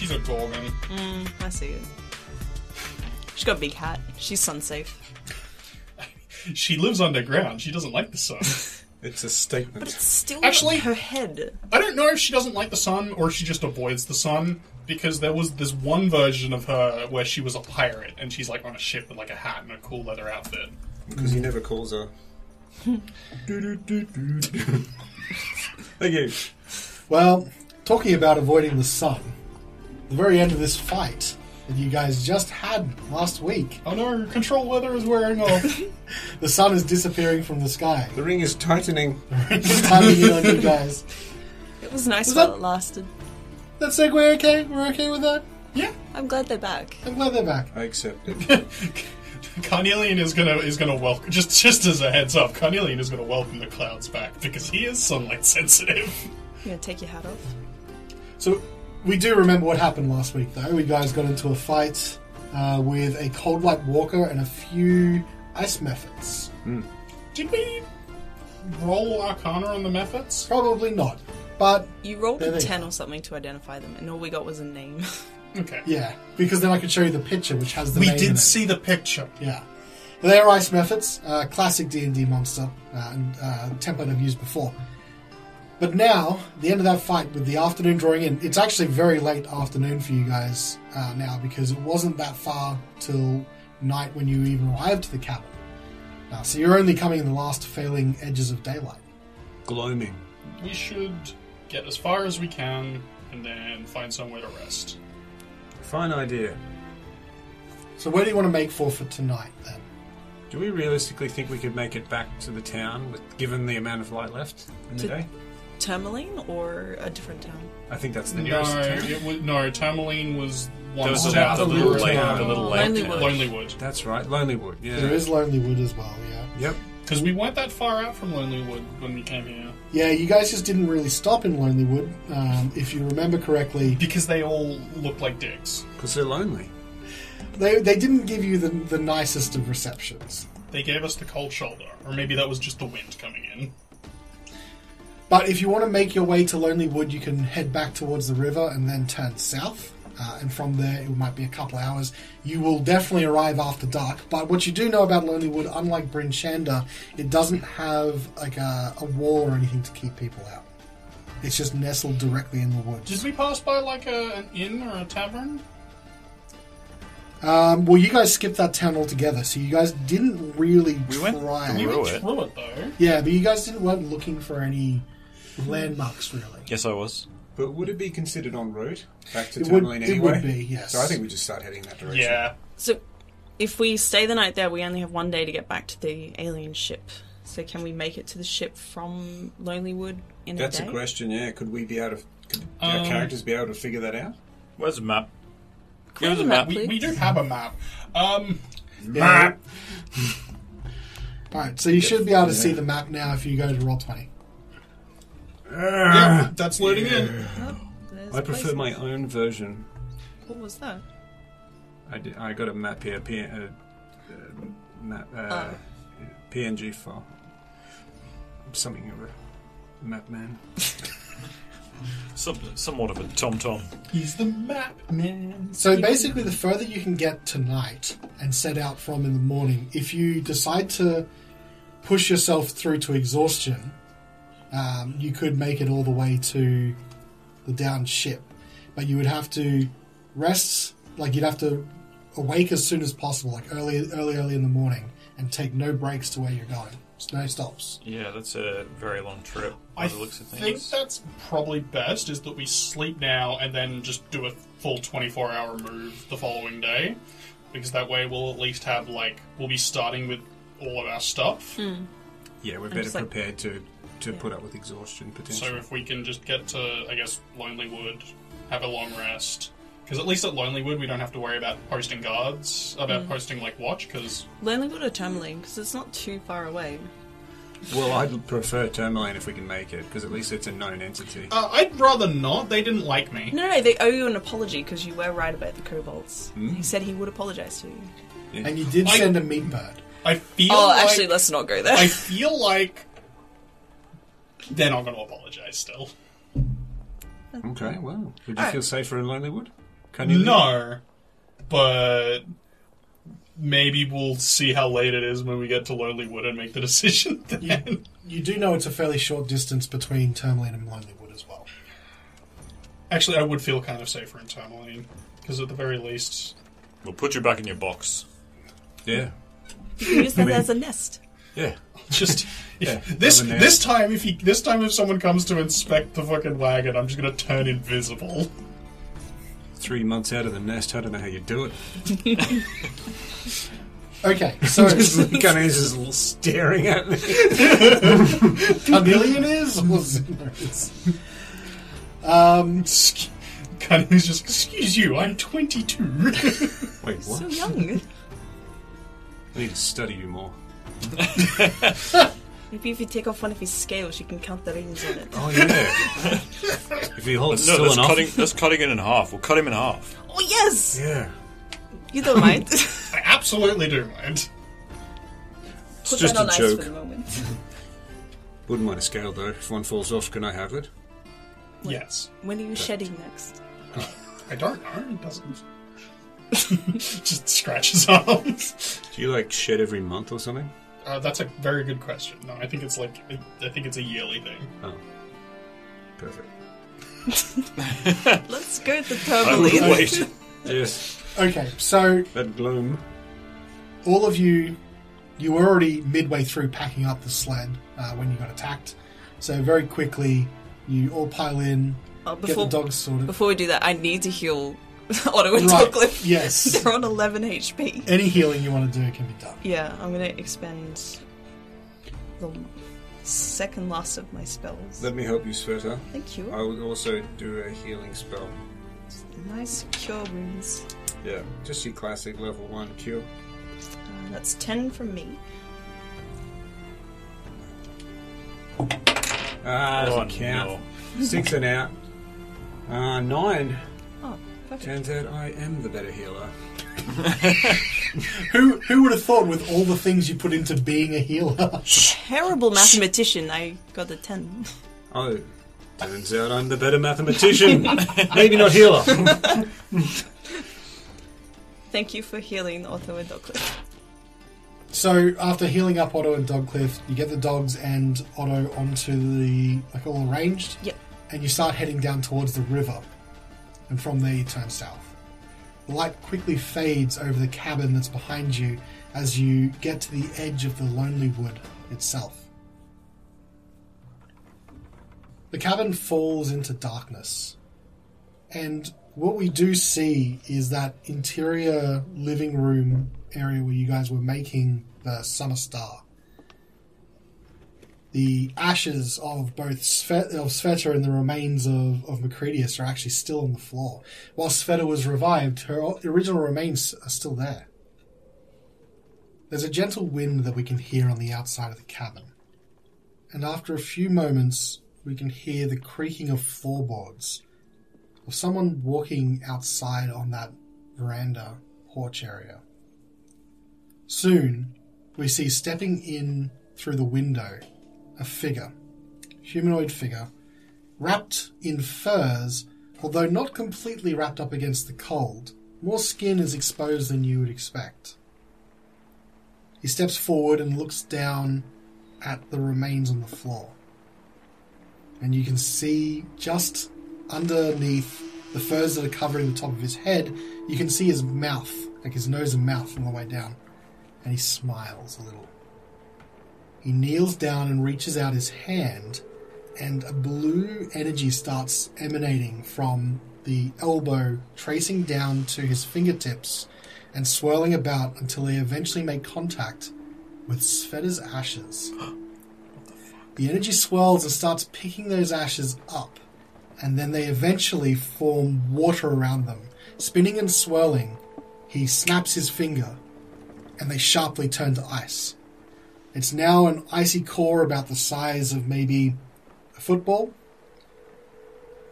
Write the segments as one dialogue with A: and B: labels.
A: She's a gorgon.
B: I see it. She's got a big hat. She's sun safe.
A: She lives underground. She doesn't like the sun.
C: It's a statement.
B: But it's still
A: Actually,
B: her head.
A: I don't know if she doesn't like the sun or she just avoids the sun, because there was this one version of her where she was a pirate and she's like on a ship with like a hat and a cool leather outfit.
C: Because he never calls her. Thank you.
D: Well, talking about avoiding the sun, the very end of this fight that you guys just had last week,
A: Oh no, control weather is wearing off.
D: the sun is disappearing from the sky.
C: The ring is tightening.
D: It's timing in on you guys.
B: It was nice
D: Was
B: while
D: that-
B: it lasted.
D: That segue okay? We're okay with that?
A: Yeah.
B: I'm glad they're back.
D: I'm glad they're back.
C: I accept it.
A: Carnelian is gonna welcome, just as a heads up, Carnelian is gonna welcome the clouds back because he is sunlight sensitive.
B: You gonna take your hat off?
D: So, we do remember what happened last week, though. You guys got into a fight with a Cold Light Walker and a few ice methods.
A: Did we roll Arcana on the methods?
D: Probably not. But,
B: You rolled
D: There
B: a
D: they
B: 10
D: go.
B: or something to identify them, and all we got was a name.
A: Okay.
D: yeah, because then I could show you the picture, which has the
A: We
D: name in
A: did
D: it.
A: see the picture.
D: Yeah. They're ice methods, classic D&D monster, and template I've used before. But now, the end of that fight, with the afternoon drawing in, it's actually very late afternoon for you guys now, because it wasn't that far till night when you even arrived to the cabin. So you're only coming in the last failing edges of daylight.
C: Gloaming.
A: We should get as far as we can and then find somewhere to rest.
C: Fine idea.
D: So where do you want to make for tonight, then?
C: Do we realistically think we could make it back to the town, given the amount of light left in the
B: To-
C: day?
B: Tourmaline or a different town?
C: I think that's the
A: No,
C: nearest town.
A: Tourmaline was one
E: There was a
A: south of the
C: little
A: lake.
C: lake.
E: The little lake.
B: Lonelywood.
A: Lonelywood.
C: That's right, Lonelywood. Yeah.
D: There is Lonelywood as well, yeah.
C: Yep.
A: Because we weren't that far out from Lonelywood when we came here.
D: Yeah, you guys just didn't really stop in Lonelywood. If you remember correctly,
A: Because they all look like dicks.
C: Because they're lonely.
D: they didn't give you the nicest of receptions.
A: They gave us the cold shoulder. Or maybe that was just the wind coming in.
D: But if you want to make your way to Lonelywood, you can head back towards the river and then turn south. And from there, it might be a couple hours. You will definitely arrive after dark. But what you do know about Lonelywood, unlike Bryn Shander, it doesn't have like a wall or anything to keep people out. It's just nestled directly in the woods.
A: Did we pass by like an inn or a tavern?
D: Well, you guys skipped that town altogether, so you guys didn't really
E: We went
D: try.
A: We
E: through
A: went
E: it.
A: through it though.
D: Yeah, but you guys weren't looking for any landmarks, really.
E: Yes, I was.
C: But would it be considered en route back to
D: It would,
C: Tourmaline
D: it
C: anyway?
D: would be, yes.
C: So I think we just start heading that direction.
A: Yeah.
B: So, if we stay the night there, we only have one day to get back to the alien ship. So, can we make it to the ship from Lonelywood in
C: That's
B: a day?
C: a question, yeah. Could we be able to... Could our characters be able to figure that out?
E: Where's the map?
B: Can we
E: Give us
B: have
E: a map.
B: please?
A: We do have a map.
D: Map! Alright, so you should be able to see the map now if you go to Roll20.
A: Yeah, that's loading in.
B: Oh, there's
C: I prefer
B: places.
C: my own version.
B: What was that?
C: I got a map here, PNG file. I'm something of a map man.
E: Somewhat of a tom-tom.
A: He's the map man.
D: So basically, the further you can get tonight and set out from in the morning, if you decide to push yourself through to exhaustion, you could make it all the way to the downed ship. But you would have to rest, like you'd have to awake as soon as possible, like early in the morning, and take no breaks to where you're going. Just no stops.
E: Yeah, that's a very long trip by
A: I
E: the looks of
A: think
E: things.
A: that's probably best, is that we sleep now and then just do a full 24-hour move the following day. Because that way we'll at least have, we'll be starting with all of our stuff.
C: Yeah, we're
B: I'm
C: better
B: just like-
C: prepared to put up with exhaustion, potentially.
A: So if we can just get to, I guess, Lonelywood, have a long rest. Because at least at Lonelywood we don't have to worry about posting guards, posting, watch, because...
B: Lonelywood or Tourmaline? Because it's not too far away.
C: Well, I'd prefer Tourmaline if we can make it, because at least it's a known entity.
A: I'd rather not. They didn't like me.
B: No, they owe you an apology because you were right about the kobolds. He said he would apologise to you.
C: Yeah.
D: And you did send a meat bird.
A: I feel
B: Actually, let's not go there.
A: I feel like they're not going to apologise still.
C: Okay, well, would you
B: Alright.
C: feel safer in Lonelywood? Carnelian?
A: No, but maybe we'll see how late it is when we get to Lonely Wood and make the decision then.
D: You do know it's a fairly short distance between Tourmaline and Lonely Wood as well.
A: Actually, I would feel kind of safer in Tourmaline, because at the very least...
E: We'll put you back in your box.
C: Yeah.
B: You can use that as a nest.
C: Yeah.
A: Just
C: Yeah,
A: this time, if someone comes to inspect the fucking wagon, I'm just gonna turn invisible.
C: 3 months out of the nest, I don't know how you do it.
D: Okay, so
C: Carnelian's just staring at me.
D: Carnelian is or Zimma is?
A: Kind of just, excuse you, I'm 22.
C: Wait, what?
B: So young.
C: I need to study you more.
B: Maybe if you take off one of his scales, you can count the rings on it.
C: Oh, yeah. If you hold it
E: No,
C: still enough.
E: that's cutting it in half. We'll cut him in half.
B: Oh, yes!
C: Yeah.
B: You don't mind.
A: I absolutely do mind.
B: Put
C: just
B: that on
C: a
B: ice
C: joke.
B: for the moment.
C: Wouldn't mind a scale, though. If one falls off, can I have it?
A: Yes.
B: When are you shedding next?
A: I don't know, it doesn't... just scratch his arms.
C: Do you, shed every month or something?
A: That's a very good question. No, I think it's a yearly thing.
C: Oh. Perfect.
B: Let's go to
E: I would
B: Tourmaline.
E: wait.
C: Yes.
D: Okay, so
C: That gloom.
D: all of you were already midway through packing up the sled when you got attacked. So very quickly, you all pile in, get the dogs sorted.
B: Before we do that, I need to heal Otto and
D: Right,
B: Douglas.
D: yes.
B: They're on 11 HP.
D: Any healing you want to do can be done.
B: Yeah, I'm going to expend the second last of my spells.
C: Let me help you, Svieta.
B: Thank you.
C: I would also do a healing spell.
B: Nice cure wounds.
C: Yeah, just your classic level 1 cure.
B: That's 10 from me.
C: Doesn't count. 6 and out. 9.
B: Oh, perfect.
C: Turns out I am the better healer.
D: Who would have thought with all the things you put into being a healer?
B: Terrible mathematician. I got a 10.
C: Oh, turns out I'm the better mathematician. Maybe not healer.
B: Thank you for healing Otto and Douglas.
D: So after healing up Otto and Dogcliff, you get the dogs and Otto onto the all arranged.
B: Yep.
D: And you start heading down towards the river. And from there you turn south. The light quickly fades over the cabin that's behind you as you get to the edge of the Lonely Wood itself. The cabin falls into darkness. And what we do see is that interior living room area where you guys were making the Summer Star. The ashes of both Svieta and the remains of Macredius are actually still on the floor. While Svieta was revived, her original remains are still there. There's a gentle wind that we can hear on the outside of the cabin. And after a few moments, we can hear the creaking of floorboards of someone walking outside on that veranda porch area. Soon, we see stepping in through the window a figure, humanoid figure, wrapped in furs, although not completely wrapped up against the cold. More skin is exposed than you would expect. He steps forward and looks down at the remains on the floor. And you can see just underneath the furs that are covering the top of his head, you can see his mouth, his nose and mouth from the way down. And he smiles a little. He kneels down and reaches out his hand, and a blue energy starts emanating from the elbow, tracing down to his fingertips and swirling about until they eventually make contact with Svieta's ashes. The energy swirls and starts picking those ashes up, and then they eventually form water around them. Spinning and swirling, he snaps his finger, and they sharply turn to ice. It's now an icy core about the size of maybe a football,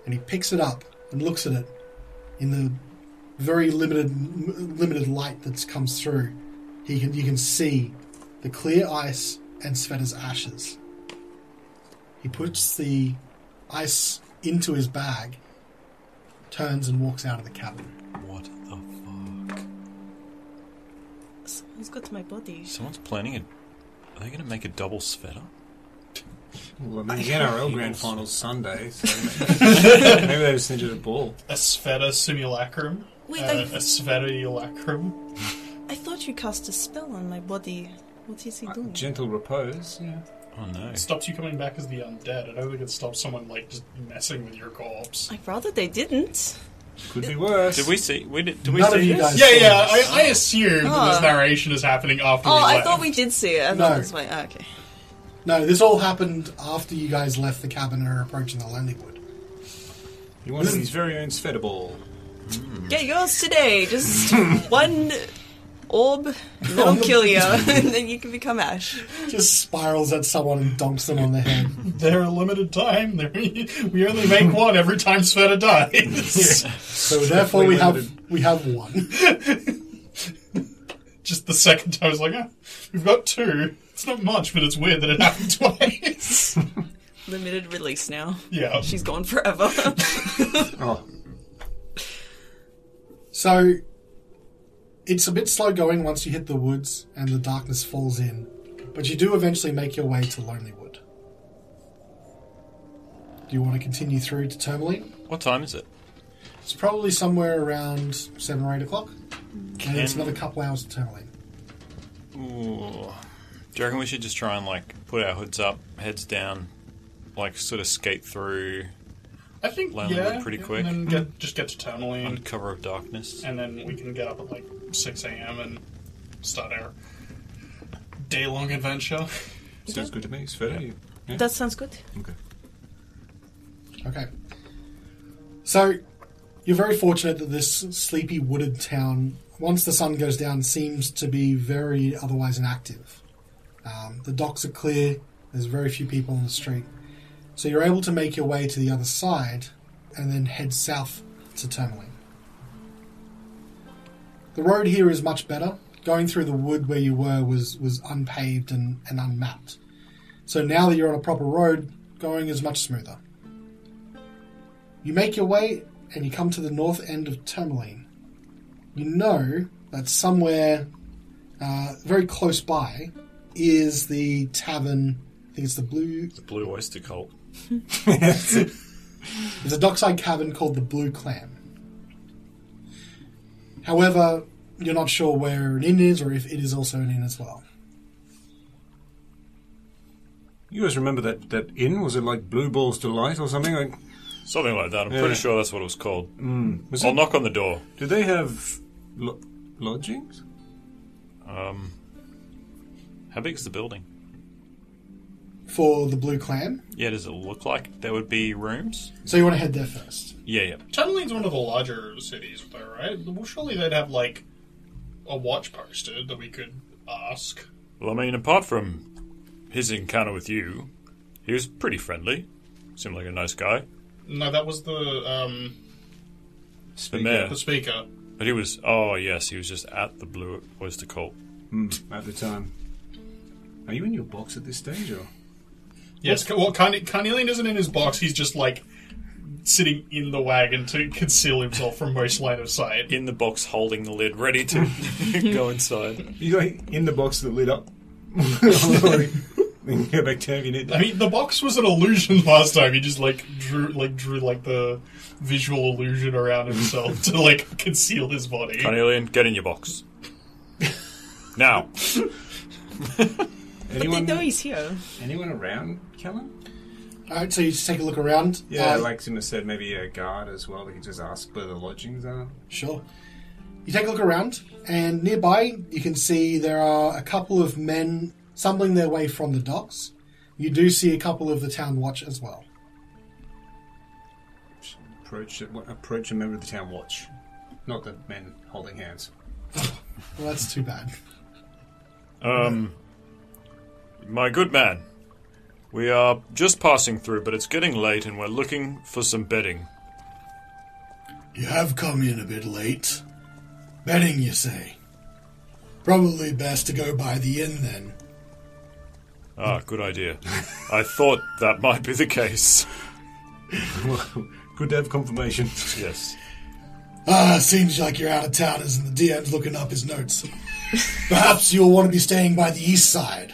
D: and he picks it up and looks at it in the very limited light that comes through. You can see the clear ice and Svieta's ashes. He puts the ice into his bag, turns and walks out of the cabin.
E: What the fuck?
B: Someone's got to my body.
E: Someone's planning it. Are they going to make a double Svieta?
C: Well, I mean, the NRL Grand Final's Sunday, so maybe they just needed a ball.
A: A Svieta simulacrum.
B: Wait,
A: A Svieta-ulacrum.
B: I thought you cast a spell on my body. What is he doing?
C: Gentle repose, yeah.
E: Oh no.
A: It stops you coming back as the undead. I don't think it stops someone, like, just messing with your corpse.
B: I'd rather they didn't.
C: Could be worse.
E: Did we see? Did we
D: None of
E: see
D: you
E: this?
D: guys
A: Yeah,
D: saw this.
A: I assume that this narration is happening after we
B: Oh, I
A: left.
B: thought we did see it. I
D: No.
B: thought it was like, okay.
D: No, this all happened after you guys left the cabin and are approaching the Lonely Wood.
C: He wanted his very own Svieta ball.
B: Get yours today. Just one orb, that'll kill you, and then you can become Ash.
D: Just spirals at someone and donks them on the head.
A: They're a limited time. We only make one every time Svieta dies.
D: So therefore we have one.
A: Just the second time I was like, we've got two. It's not much, but it's weird that it happened twice.
B: Limited release now.
A: Yeah.
B: She's gone forever.
C: Oh,
D: So it's a bit slow going once you hit the woods and the darkness falls in, but you do eventually make your way to Lonely Wood. Do you want to continue through to Tourmaline?
E: What time is it?
D: It's probably somewhere around 7 or 8 o'clock. And it's another couple hours to Tourmaline.
E: Ooh. Do you reckon we should just try and, like, put our hoods up, heads down, like, sort of skate through
A: I think,
E: Lonely Wood pretty quick?
A: And then just get to Tourmaline.
E: under cover of darkness?
A: And then we can get up at, like, 6 a.m. and start our day-long adventure.
C: sounds good to me. Svieta, yeah?
B: That sounds good.
C: Okay.
D: Okay. So, you're very fortunate that this sleepy wooded town, once the sun goes down, seems to be very otherwise inactive. The docks are clear, there's very few people on the street. So you're able to make your way to the other side and then head south to Tourmaline. The road here is much better. Going through the wood where you were was unpaved and unmapped. So now that you're on a proper road, going is much smoother. You make your way and you come to the north end of Tourmaline. You know that somewhere very close by is the tavern. I think it's the
E: Blue Oyster Cult.
D: There's a dockside cabin called the Blue Clam. However, you're not sure where an inn is or if it is also an inn as well.
C: You guys remember that inn? Was it like Blue Balls Delight or something? Like,
E: Something like that. I'm
C: Yeah.
E: pretty sure that's what it was called.
C: was
E: I'll
C: it,
E: knock on the door.
C: do they have lodgings?
E: How big is the building?
D: For the Blue Clam.
E: Yeah, does it look like there would be rooms?
D: So you want to head there first.
E: Yeah.
A: Tourmaline's one of the larger cities, though, right? Well, surely they'd have, like, a watch posted that we could ask.
E: Well, I mean, apart from his encounter with you, he was pretty friendly. Seemed like a nice guy.
A: No, that was the
E: mayor.
A: the speaker.
E: But he was... Oh, yes, he was just at the Blue Oyster Cult.
C: At the time. Are you in your box at this stage, or...?
A: Yes, well, Carnelian isn't in his box. He's just, like, sitting in the wagon to conceal himself from most line of sight.
E: In the box, holding the lid, ready to go inside.
C: You like in the box that lit up. Then go back to if you need that.
A: I mean, the box was an illusion last time. He just, drew the visual illusion around himself to, like, conceal his body.
E: Carnelian, get in your box. Now.
B: But they know he's here.
C: Anyone around, Callan?
D: Alright, so you just take a look around.
C: Yeah, like Zimma said, maybe a guard as well. We could just ask where the lodgings are.
D: Sure. You take a look around, and nearby you can see there are a couple of men stumbling their way from the docks. You do see a couple of the town watch as well.
C: Approach a member of the town watch. Not the men holding hands.
D: Well, that's too bad.
E: My good man, we are just passing through, but it's getting late and we're looking for some bedding.
D: You have come in a bit late. Bedding, you say? Probably best to go by the inn, then.
E: Ah, good idea. I thought that might be the case.
C: Well, Good to have confirmation.
E: Yes.
D: Seems like you're out of town, as the DM's looking up his notes. Perhaps you'll want to be staying by the east side.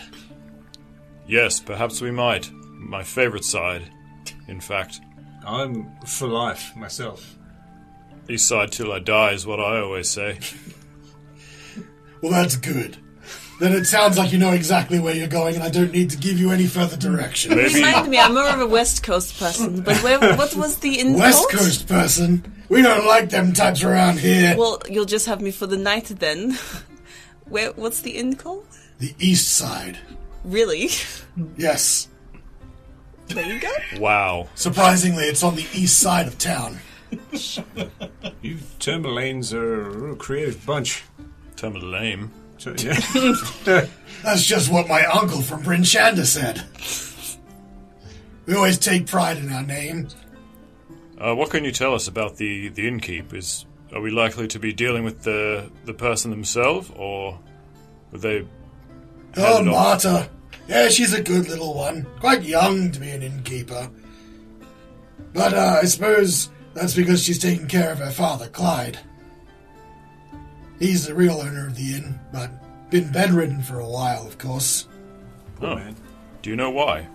E: Yes, perhaps we might. My favorite side, in fact.
C: I'm for life, myself.
E: East side till I die is what I always say.
D: Well, that's good. Then it sounds like you know exactly where you're going, and I don't need to give you any further direction.
B: Remind me, I'm more of a West Coast person, but what was the inn
D: West
B: called?
D: Coast person? We don't like them types around here.
B: Well, you'll just have me for the night then. What's the inn called?
D: The east side.
B: Really?
D: Yes.
B: There you go.
E: Wow.
D: Surprisingly, it's on the east side of town.
C: You Tourmalines are a creative bunch.
E: Lame.
C: So, yeah.
D: That's just what my uncle from Bryn Shander said. We always take pride in our name.
E: What can you tell us about the innkeep? Are we likely to be dealing with the person themselves, or would they...
D: Oh, Marta. Yeah, she's a good little one. Quite young to be an innkeeper. But I suppose that's because she's taking care of her father, Clyde. He's the real owner of the inn, but been bedridden for a while, of course.
E: Oh,
C: man.
E: do you know why?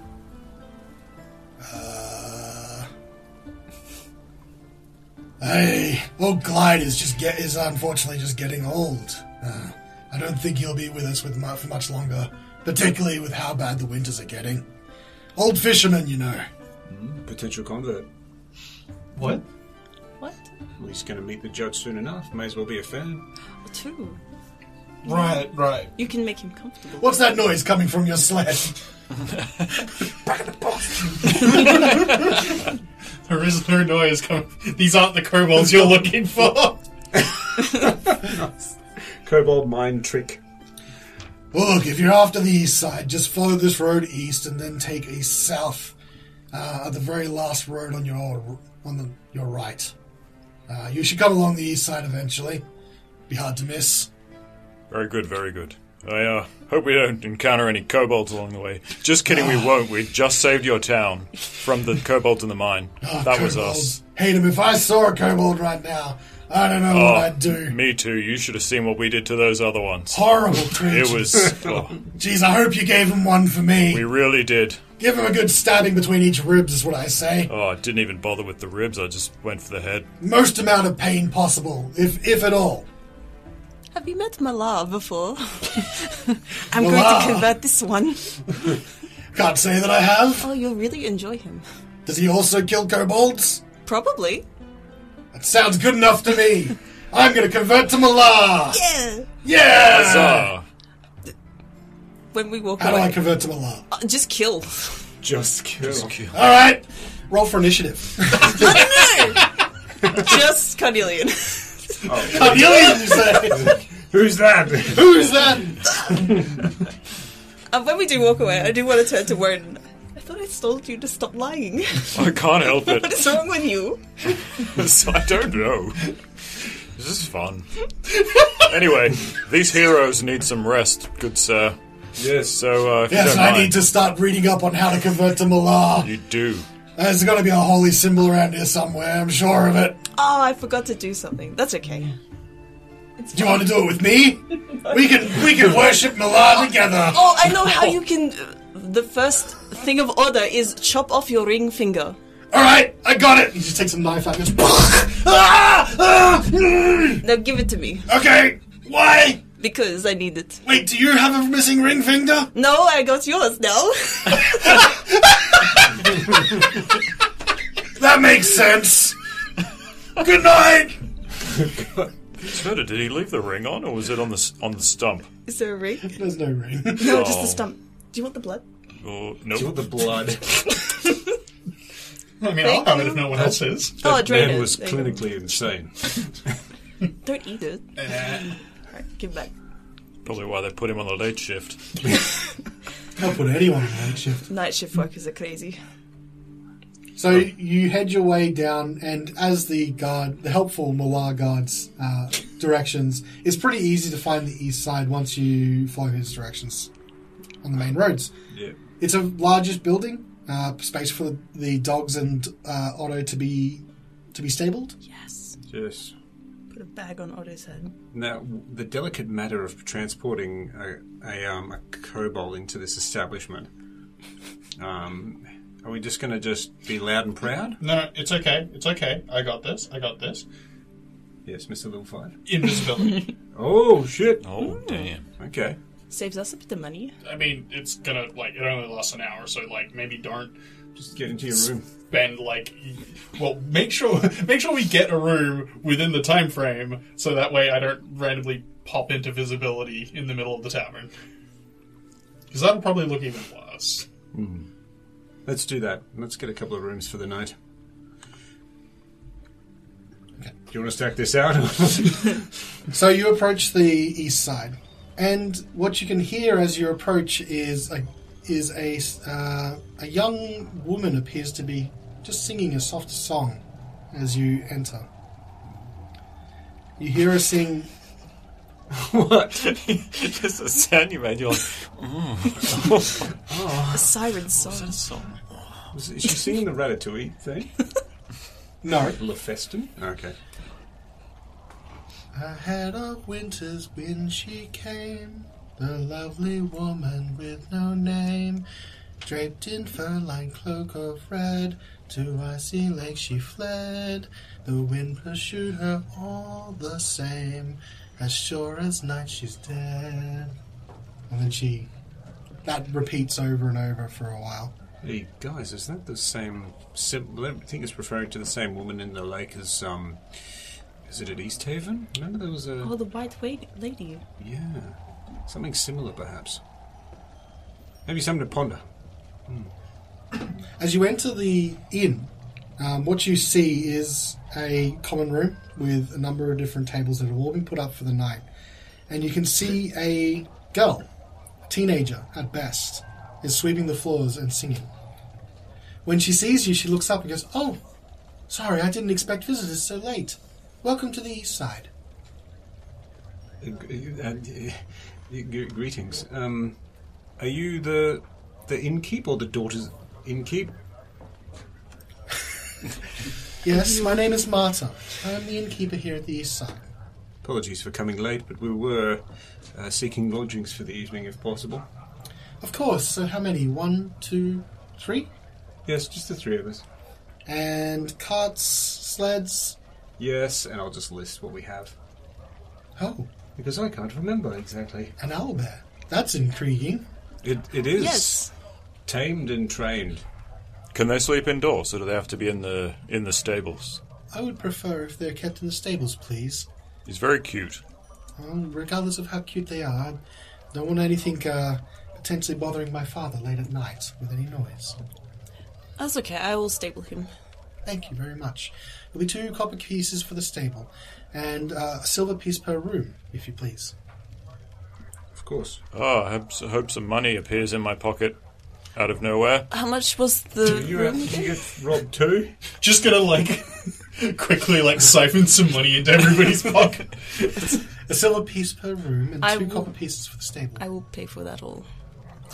D: Old Clyde is unfortunately just getting old. I don't think he'll be with us for much longer, particularly with how bad the winters are getting. Old fisherman, you know.
C: Potential convert.
A: What?
B: What?
C: Well, he's going to meet the judge soon enough. May as well be a fan.
B: Two.
A: Right.
B: You can make him comfortable.
D: What's that noise coming from your sled? Back in the box.
A: There is no noise coming. These aren't the kobolds you're looking for.
C: Kobold mind trick.
D: Well, look, if you're after the east side, just follow this road east and then take a south at the very last road on your right. You should come along the east side eventually. Be hard to miss.
E: Very good, very good. I hope we don't encounter any kobolds along the way. Just kidding, we won't. We just saved your town from the kobolds in the mine. That was us.
D: Hate him. If I saw a kobold right now, I don't know what I'd do.
E: Me too. You should have seen what we did to those other ones.
D: Horrible creatures.
E: It was... Oh,
D: Jeez, I hope you gave him one for me.
E: we really did.
D: Give him a good stabbing between each ribs is what I say.
E: Oh, I didn't even bother with the ribs. I just went for the head.
D: Most amount of pain possible, if at all.
B: Have you met Malard before? I'm going
D: Malard.
B: to convert this one.
D: Can't say that I have.
B: Oh, you'll really enjoy him.
D: Does he also kill kobolds?
B: Probably.
D: That sounds good enough to me. I'm going to convert to Malar.
B: Yeah.
D: Yeah!
E: Huzzah!
B: When we walk
D: How do
B: away.
D: I convert to Malar?
B: Just kill.
C: Just kill.
D: All right. Roll for initiative.
B: Just Carnelian.
D: Carnelian, you say?
C: Who's that?
D: Who's that?
B: When we do walk away, I do want to turn to Wodun. I thought I told you to stop lying.
E: I can't help it.
B: What is wrong with you?
E: I don't know. This is fun. Anyway, these heroes need some rest, good sir.
C: Yes.
E: So, if you
D: Yes,
E: don't
D: I
E: mind,
D: need to start reading up on how to convert to Malar.
E: You do.
D: There's got to be a holy symbol around here somewhere, I'm sure of it.
B: Oh, I forgot to do something. That's okay.
D: Do you want to do it with me? We can worship Malar together.
B: Oh, I know how you can... the first thing of order is chop off your ring finger.
D: All right, I got it. He just takes a knife out and goes...
B: Now give it to me.
D: Okay, why?
B: Because I need it.
D: Wait, do you have a missing ring finger?
B: No, I got yours now.
D: That makes sense. Good night.
E: Svieta, did he leave the ring on, or was it on the stump?
B: Is there a ring?
D: There's no ring.
B: No, just the stump. Do you want the blood?
E: Oh,
C: Do you want
E: nope.
C: the blood?
A: I mean,
B: Thank
A: I'll have it
B: you.
A: if no one else is.
B: Oh,
C: That
B: drain
C: man
B: it.
C: was
B: There you go.
C: clinically insane.
B: Don't eat it. Alright, give it back.
E: Probably why they put him on the late shift.
D: I'll put anyone on night shift.
B: Night shift workers are crazy.
D: So you head your way down, and as the helpful Malar guard's directions, it's pretty easy to find the east side once you follow his directions on the main roads.
C: Yeah.
D: It's a largish building, space for the dogs and Otto to be to be stabled?
B: Yes.
C: Yes.
B: Put a bag on Otto's head.
C: Now, the delicate matter of transporting a kobold into this establishment. Are we just going to just be loud and proud?
A: No, it's okay. It's okay. I got this.
C: Yes, Mr. Littlefied.
A: Invisibility.
C: Oh, shit.
E: Oh, damn.
C: Okay.
B: Saves us a bit of money.
A: I mean, it's gonna, it only lasts an hour, so, maybe don't
C: Just get into your room.
A: spend, make sure we get a room within the time frame, so that way I don't randomly pop into visibility in the middle of the tavern. Because that'll probably look even worse.
C: Mm. Let's do that. Let's get a couple of rooms for the night.
D: Okay.
C: Do you want to stack this out?
D: So you approach the east side, and what you can hear as you approach is a young woman appears to be just singing a soft song as you enter. You hear her sing.
C: What?
E: Just a sound you made. You're like,
B: A siren song.
E: what's that song?
C: Is she singing the Ratatouille thing?
D: No.
C: Le Festin? Okay.
D: Ahead of winter's when she came, the lovely woman with no name, draped in fur-lined cloak of red, to icy lake she fled. The wind pursued her all the same, as sure as night she's dead. And then that repeats over and over for a while.
C: Hey, guys, is that the same... I think it's referring to the same woman in the lake as, is it at East Haven? Remember there was a...
B: Oh, the white lady.
C: Yeah. Something similar, perhaps. Maybe something to ponder.
D: As you enter the inn, what you see is a common room with a number of different tables that have all been put up for the night. And you can see a girl, a teenager at best, is sweeping the floors and singing. When she sees you, she looks up and goes, "Oh, sorry, I didn't expect visitors so late. Welcome to the east side."
C: Greetings. Are you the innkeep or the daughter's innkeep?
D: Yes, my name is Marta. I'm the innkeeper here at the east side.
C: Apologies for coming late, but we were seeking lodgings for the evening, if possible.
D: Of course. So how many? 1, 2, 3?
C: Yes, just the three of us.
D: And carts, sleds?
C: Yes, and I'll just list what we have.
D: Oh,
C: Because I can't remember exactly.
D: an owlbear. That's intriguing.
C: It is
B: Yes.
C: tamed and trained.
E: Can they sleep indoors, or do they have to be in the stables?
D: I would prefer if they're kept in the stables, please.
E: He's very cute.
D: Regardless of how cute they are, I don't want anything potentially bothering my father late at night with any noise.
B: That's okay, I will stable him.
D: Thank you very much. There'll be 2 copper pieces for the stable, and a silver piece per room, if you please.
C: Of course.
E: Oh, I hope some money appears in my pocket out of nowhere.
B: How much was the
C: You
B: room
C: you
B: again?
C: get robbed too?
A: Just gonna, quickly, siphon some money into everybody's pocket.
D: A silver piece per room and
B: I
D: 2
B: will-
D: copper pieces for the stable.
B: I will pay for that all.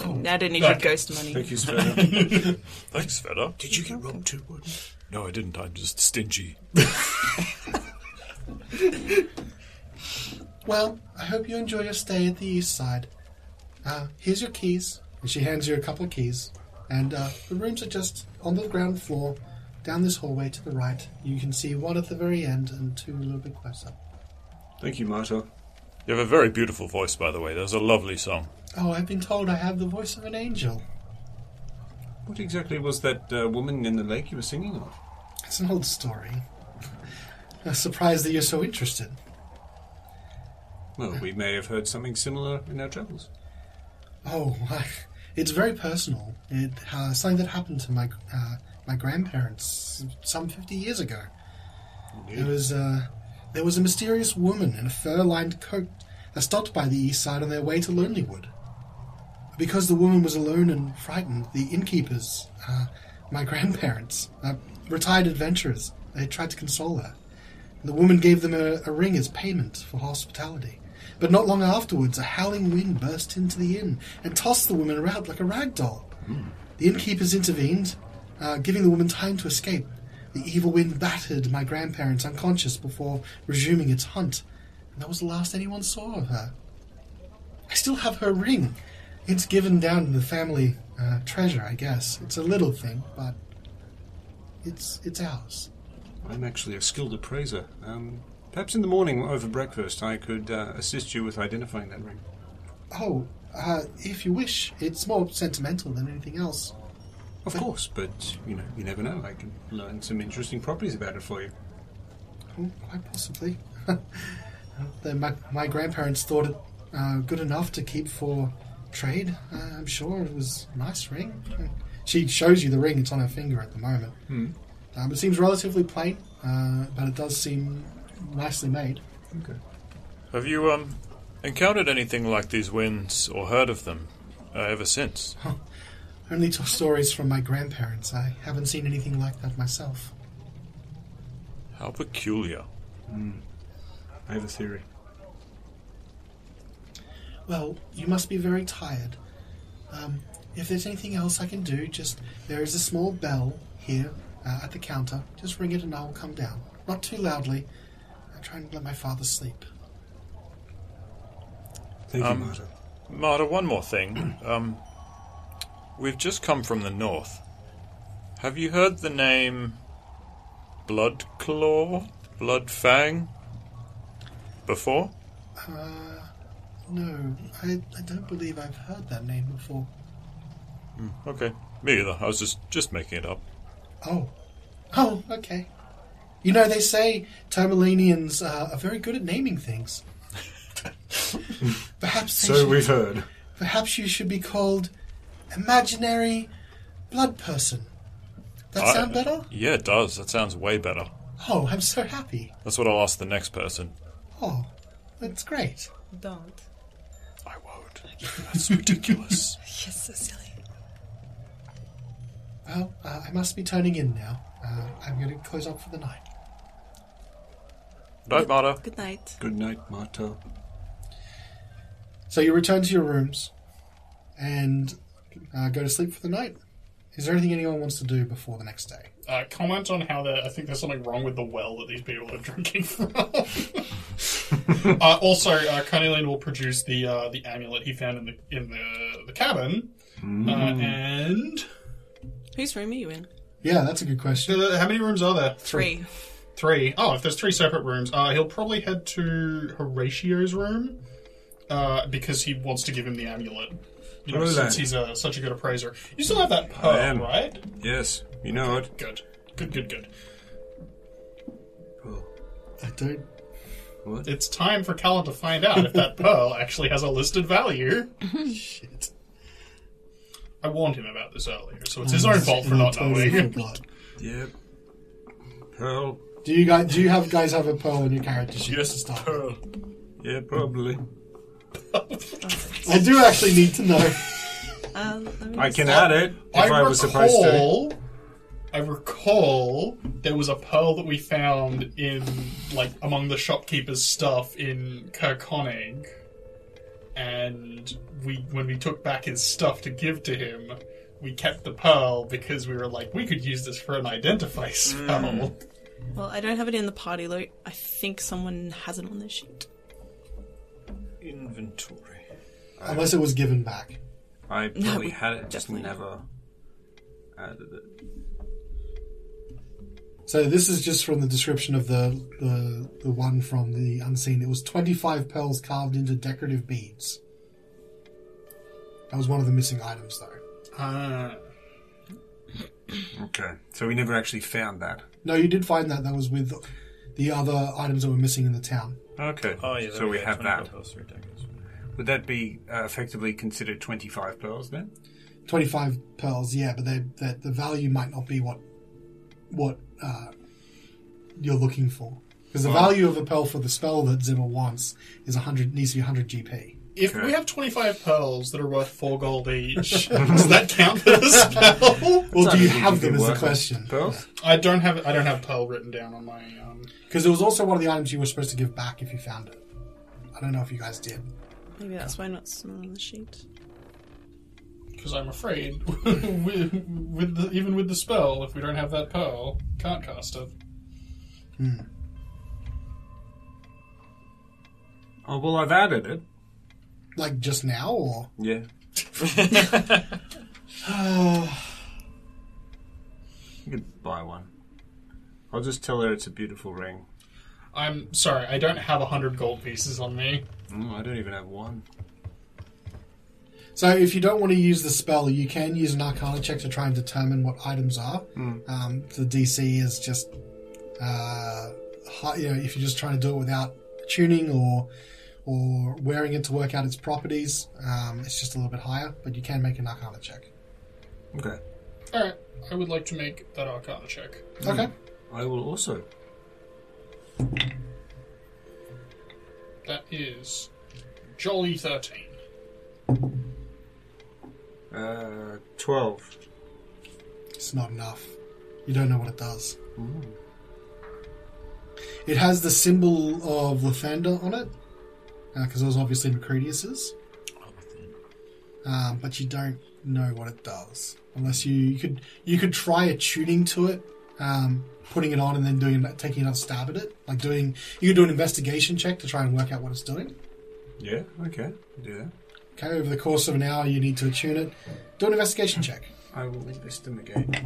D: Oh,
B: I don't need your
A: okay.
B: ghost money.
C: Thank you, Svieta.
E: Thanks, Sveta.
C: Did you get robbed too, Wodun?
E: No, I didn't. I'm just stingy.
D: Well, I hope you enjoy your stay at the east side. Here's your keys. And she hands you a couple of keys. And the rooms are just on the ground floor, down this hallway to the right. You can see 1 at the very end and 2 a little bit closer.
C: Thank you, Marta.
E: You have a very beautiful voice, by the way. There's a lovely song.
D: Oh, I've been told I have the voice of an angel.
C: What exactly was that woman in the lake you were singing of?
D: It's an old story. I'm surprised that you're so interested.
C: Well, we may have heard something similar in our travels.
D: Oh, it's very personal. It's something that happened to my grandparents some 50 years ago.
C: Indeed.
D: There was a mysterious woman in a fur-lined coat that stopped by the east side on their way to Lonelywood. Because the woman was alone and frightened, the innkeepers, my grandparents, retired adventurers, they tried to console her. The woman gave them a ring as payment for hospitality. But not long afterwards, a howling wind burst into the inn and tossed the woman around like a rag doll. The innkeepers intervened, giving the woman time to escape. the evil wind battered my grandparents unconscious before resuming its hunt, and that was the last anyone saw of her. I still have her ring. It's given down to the family treasure, I guess. It's a little thing, but it's ours.
C: I'm actually a skilled appraiser. Perhaps in the morning over breakfast I could assist you with identifying that ring.
D: Oh, if you wish. It's more sentimental than anything else.
C: Of course, but, you never know. I can learn some interesting properties about it for you.
D: Oh, quite possibly. My grandparents thought it good enough to keep for trade. I'm sure it was a nice ring. She shows you the ring. It's on her finger at the moment. It seems relatively plain, but it does seem nicely made.
C: Okay.
E: Have you encountered anything like these winds or heard of them ever since?
D: Only stories from my grandparents. I haven't seen anything like that myself.
E: How peculiar.
C: I have a theory.
D: Well, you must be very tired. If there's anything else I can do, there is a small bell here at the counter. Just ring it and I will come down. Not too loudly. I try and let my father sleep.
C: Thank you, Marta.
E: Marta, one more thing. We've just come from the north. Have you heard the name Bloodclaw? Bloodfang? Before?
D: No. I don't believe I've heard that name before.
E: Okay. Me either. I was just making it up.
D: Oh, okay. They say Tomalinians are very good at naming things. Perhaps
C: we've heard.
D: Perhaps you should be called Imaginary Blood Person. That sound better?
E: Yeah, it does. That sounds way better.
D: Oh, I'm so happy.
E: That's what I'll ask the next person.
D: Oh, that's great.
B: Don't.
E: I won't. That's ridiculous.
B: You're so silly.
D: Well, I must be turning in now. I'm going to close up for the night.
E: Good night, Marta.
B: Good night.
C: Good night, Marta.
D: So you return to your rooms and go to sleep for the night. Is there anything anyone wants to do before the next day?
A: Comment on how I think there's something wrong with the well that these people are drinking from. Also, Carnelian will produce the amulet he found in the cabin, and
B: Whose room are you in?
D: Yeah, that's a good question.
A: How many rooms are there?
B: 3.
A: 3. Oh, if there's 3 separate rooms, he'll probably head to Horacio's room because he wants to give him the amulet. Since he's such a good appraiser. You still have that pearl, right?
C: Yes, you know it.
A: Good.
C: Oh.
D: I don't...
C: What?
A: It's time for Callan to find out if that pearl actually has a listed value.
D: Shit.
A: I warned him about this earlier, so it's his own fault for not knowing.
C: Yep. Pearl.
D: Do you guys have a pearl in your character sheet?
C: Yes, pearl. Yeah, probably.
D: I do actually need to know.
C: I can add it if I was supposed to.
A: I recall there was a pearl that we found in, among the shopkeeper's stuff in Kirkonig. And when we took back his stuff to give to him, we kept the pearl because we were like, we could use this for an identify spell.
B: Well, I don't have it in the party loot. I think someone has it on their sheet.
E: Inventory.
D: Unless it was given back.
C: I probably had it, just
B: definitely
C: never added it.
D: So this is just from the description of the one from the Unseen. It was 25 pearls carved into decorative beads. That was one of the missing items, though.
C: Okay, so we never actually found that.
D: No, you did find that. That was with the other items that were missing in the town.
C: Okay,
E: Oh, yeah,
C: so we have that.
E: Plus 3 daggers.
C: Would that be effectively considered 25 pearls then?
D: 25 pearls, yeah, but the value might not be what you're looking for. Because the value of a pearl for the spell that Zimma wants is needs to be 100 GP.
A: If we have 25 pearls that are worth 4 gold each, does that count for the spell?
D: Well, do you have them is the question.
C: Pearls?
A: I don't have pearl written down on my...
D: Because it was also one of the items you were supposed to give back if you found it. I don't know if you guys did.
B: Maybe that's why not some on the sheet.
A: Because I'm afraid, even with the spell, if we don't have that pearl, can't cast it.
C: Oh, well, I've added it.
D: Like just now, or?
C: Yeah. You could buy one. I'll just tell her it's a beautiful ring.
A: I'm sorry, I don't have 100 gold pieces on me.
C: I don't even have one.
D: So if you don't want to use the spell, you can use an Arcana check to try and determine what items are. The DC is just, high, if you're just trying to do it without tuning or wearing it to work out its properties, it's just a little bit higher. But you can make an Arcana check.
C: Okay.
A: All right, I would like to make that Arcana check.
D: Okay.
C: I will also.
A: That is jolly 13.
C: 12.
D: It's not enough. You don't know what it does. It has the symbol of Lathander on it, because it was obviously Macredius's. But you don't know what it does, unless you could try attuning to it, putting it on and then taking another stab at it. You could do an investigation check to try and work out what it's doing.
C: Yeah. Okay. Do that.
D: Okay, over the course of an hour, you need to attune it. Do an investigation check.
C: I will investigate.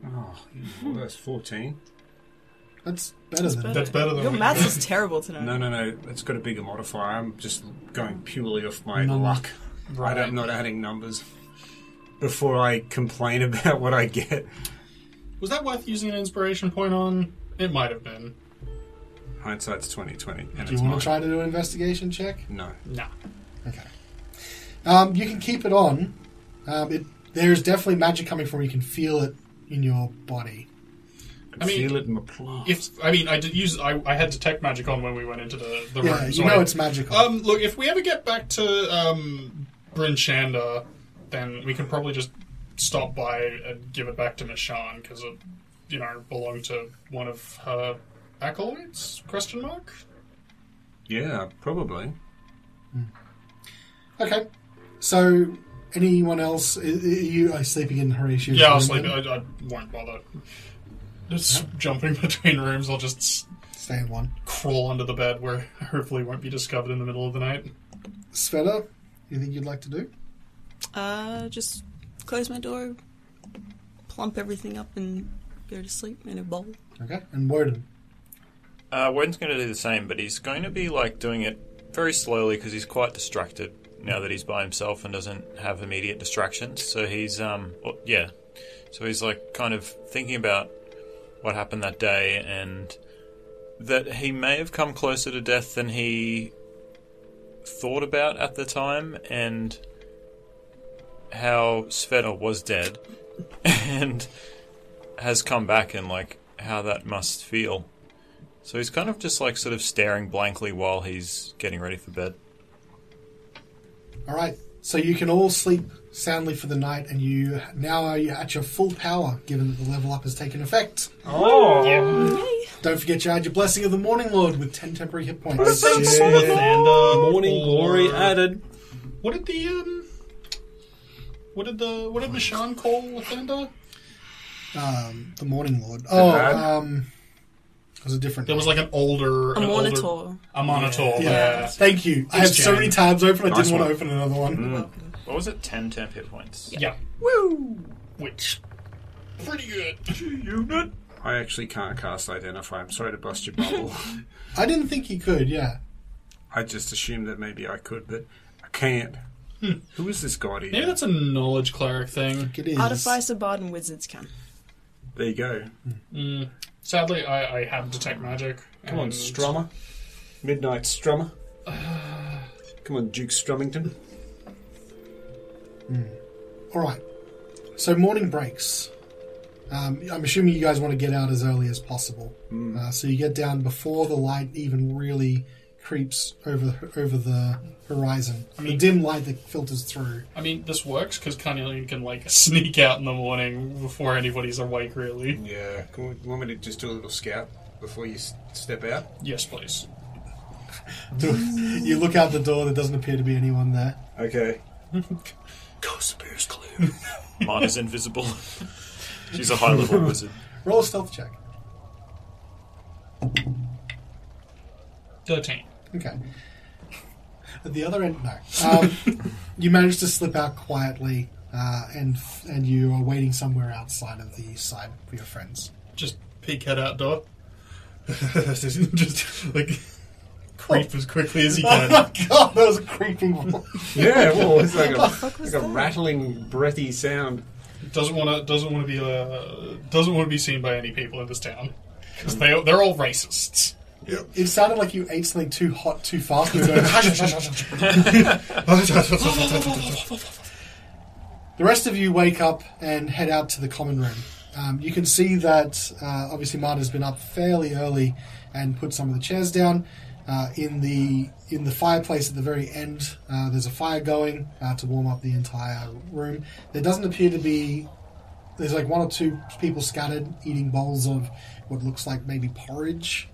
C: Oh, that's 14.
D: That's better than
A: That's better than
B: Your maths is terrible today.
C: No. It's got a bigger modifier. I'm just going purely off my
D: Number.
C: luck.
A: Right.
C: I'm not adding numbers before I complain about what I get.
A: Was that worth using an inspiration point on? It might have been.
C: Hindsight's 20/20, and
D: Do you want to try to do an investigation check?
C: No.
A: Nah.
D: Okay. You can keep it on. There's definitely magic coming from it. You can feel it in your body.
A: I mean,
C: feel it in my plant.
A: I did use. I had detect magic on when we went into the room.
D: Yeah,
A: so
D: it's magical.
A: Look, if we ever get back to Bryn Shander, then we can probably just stop by and give it back to Miss Shan because it, belonged to one of her acolytes? ?
C: Yeah, probably.
D: Okay. So, anyone else? Are you sleeping in Horatio's
A: Yeah, I'll
D: room
A: sleep.
D: then?
A: I won't bother. Just jumping between rooms, I'll just
D: Stay in one.
A: crawl under the bed where I hopefully won't be discovered in the middle of the night.
D: Svieta, anything you'd like to do?
B: Just close my door, plump everything up, and go to sleep in a bowl.
D: Okay. And Wodun.
E: Wodun's going to do the same, but he's going to be doing it very slowly because he's quite distracted now that he's by himself and doesn't have immediate distractions. So he's So he's kind of thinking about what happened that day and that he may have come closer to death than he thought about at the time, and how Svieta was dead and has come back, and how that must feel. So he's kind of just sort of staring blankly while he's getting ready for bed.
D: All right. So you can all sleep soundly for the night, and you now are at your full power, given that the level up has taken effect.
C: Oh!
A: Yeah.
D: Don't forget you add your Blessing of the Morning Lord with 10 temporary hit points.
C: Morning glory added.
A: What did Mishan call Lathander?
D: The Morning Lord. It was a different.
A: There was an older...
B: A monitor.
A: A monitor.
D: Yeah. Thank you. I have so many tabs open, I
C: Nice
D: didn't want
C: one.
D: to open another one.
E: What was it? 10 temp hit points?
A: Yeah.
D: Woo!
A: Which... Pretty good.
E: Unit.
C: I actually can't cast Identify. I'm sorry to bust your bubble.
D: I didn't think you could, yeah.
C: I just assumed that maybe I could, but I can't. Who is this god
A: Maybe
C: here?
A: that's a knowledge cleric thing.
D: It is.
B: Artificer, Bard, and Wizards can.
C: There you go.
A: Sadly, I have detect magic.
C: Come on,
A: and-
C: Strummer. Midnight Strummer. Come on, Duke Strummington.
D: All right. So morning breaks. I'm assuming you guys want to get out as early as possible. So you get down before the light even really creeps over the horizon. The dim light that filters through.
A: I mean, this works because Carnelian can sneak out in the morning before anybody's awake. Really?
C: Yeah. You want me to just do a little scout before you step out?
A: Yes, please.
D: You look out the door. There doesn't appear to be anyone there.
C: Okay. Go, Spirit.
E: Mana's invisible. She's a high-level wizard.
D: Roll a stealth check.
A: 13.
D: Okay. At the other end, no. You manage to slip out quietly, and you are waiting somewhere outside of the side for your friends.
A: Just peek head out door. Just like creep as quickly as you
D: Oh
A: can.
D: my god, that was a creeping voice.
C: Yeah, well, it's like
B: was
C: a
B: that?
C: rattling, breathy sound.
A: Doesn't want to be seen by any people in this town because they're all racists.
C: Yep.
D: It sounded like you ate something too hot too fast. And going, hush, hush, hush, hush. The rest of you wake up and head out to the common room. You can see that obviously Marta's been up fairly early and put some of the chairs down. In the fireplace at the very end, there's a fire going to warm up the entire room. There doesn't appear to be... There's like one or two people scattered eating bowls of what looks like maybe porridge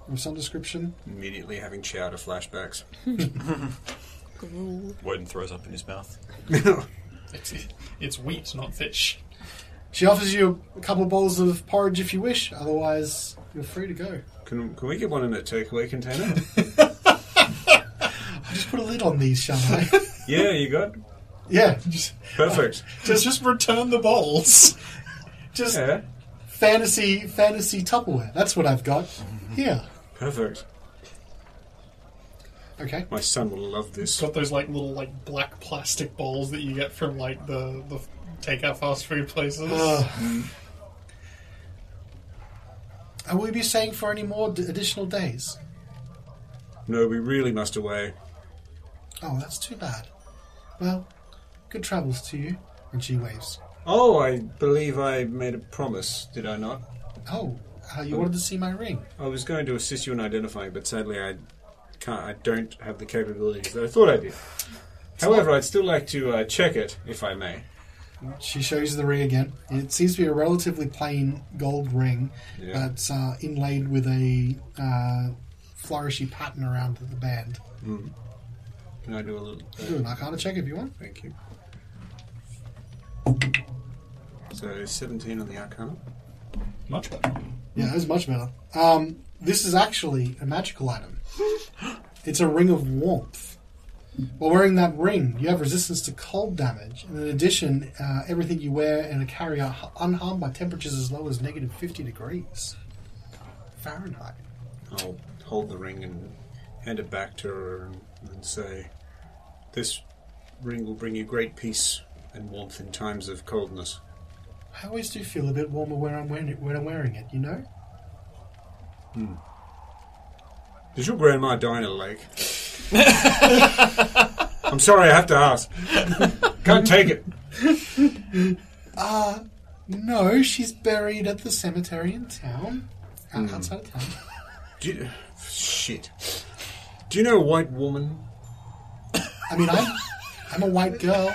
D: of some description.
C: Immediately having chowder flashbacks.
E: Wodun throws up in his mouth.
A: It's wheat, not fish.
D: She offers you a couple of bowls of porridge if you wish. Otherwise, you're free to go.
C: Can we get one in a takeaway container?
D: I'll just put a lid on these, shall I?
C: Yeah, you got?
D: Yeah.
C: Perfect.
A: Just return the bowls.
D: Just
C: Yeah,
D: fantasy Tupperware. That's what I've got. Here.
C: perfect.
D: Okay.
C: My son will love
A: It's
C: this.
A: got those like little like black plastic bowls that you get from like the takeout fast food places.
D: Will we be staying for any more additional days?
C: No, we really must away.
D: Oh, that's too bad. Well, good travels to you. And she waves.
C: Oh, I believe I made a promise, did I not?
D: Oh, you wanted to see my ring?
C: I was going to assist you in identifying, but sadly I don't have the capabilities that I thought I did. However, I'd still like to check it, if I may.
D: She shows you the ring again. It seems to be a relatively plain gold ring,
C: Yeah.
D: but inlaid with a flourishy pattern around the band.
C: Can I do a little...
D: Do an Arcana check if you want.
C: Thank you. So, 17 on the Arcana.
A: Much better.
D: Yeah, that's much better. This is actually a magical item. It's a ring of warmth. While wearing that ring, you have resistance to cold damage, and in addition, everything you wear and carry are unharmed by temperatures as low as negative 50 degrees Fahrenheit.
C: I'll hold the ring and hand it back to her and say, this ring will bring you great peace and warmth in times of coldness.
D: I always do feel a bit warmer when I'm wearing it, you know?
C: Does your grandma die in a lake? I'm sorry, I have to ask. Can't take it.
D: No, she's buried at the cemetery in town. Outside of town.
C: Shit. Do you know a white woman?
D: I mean, I'm a white girl.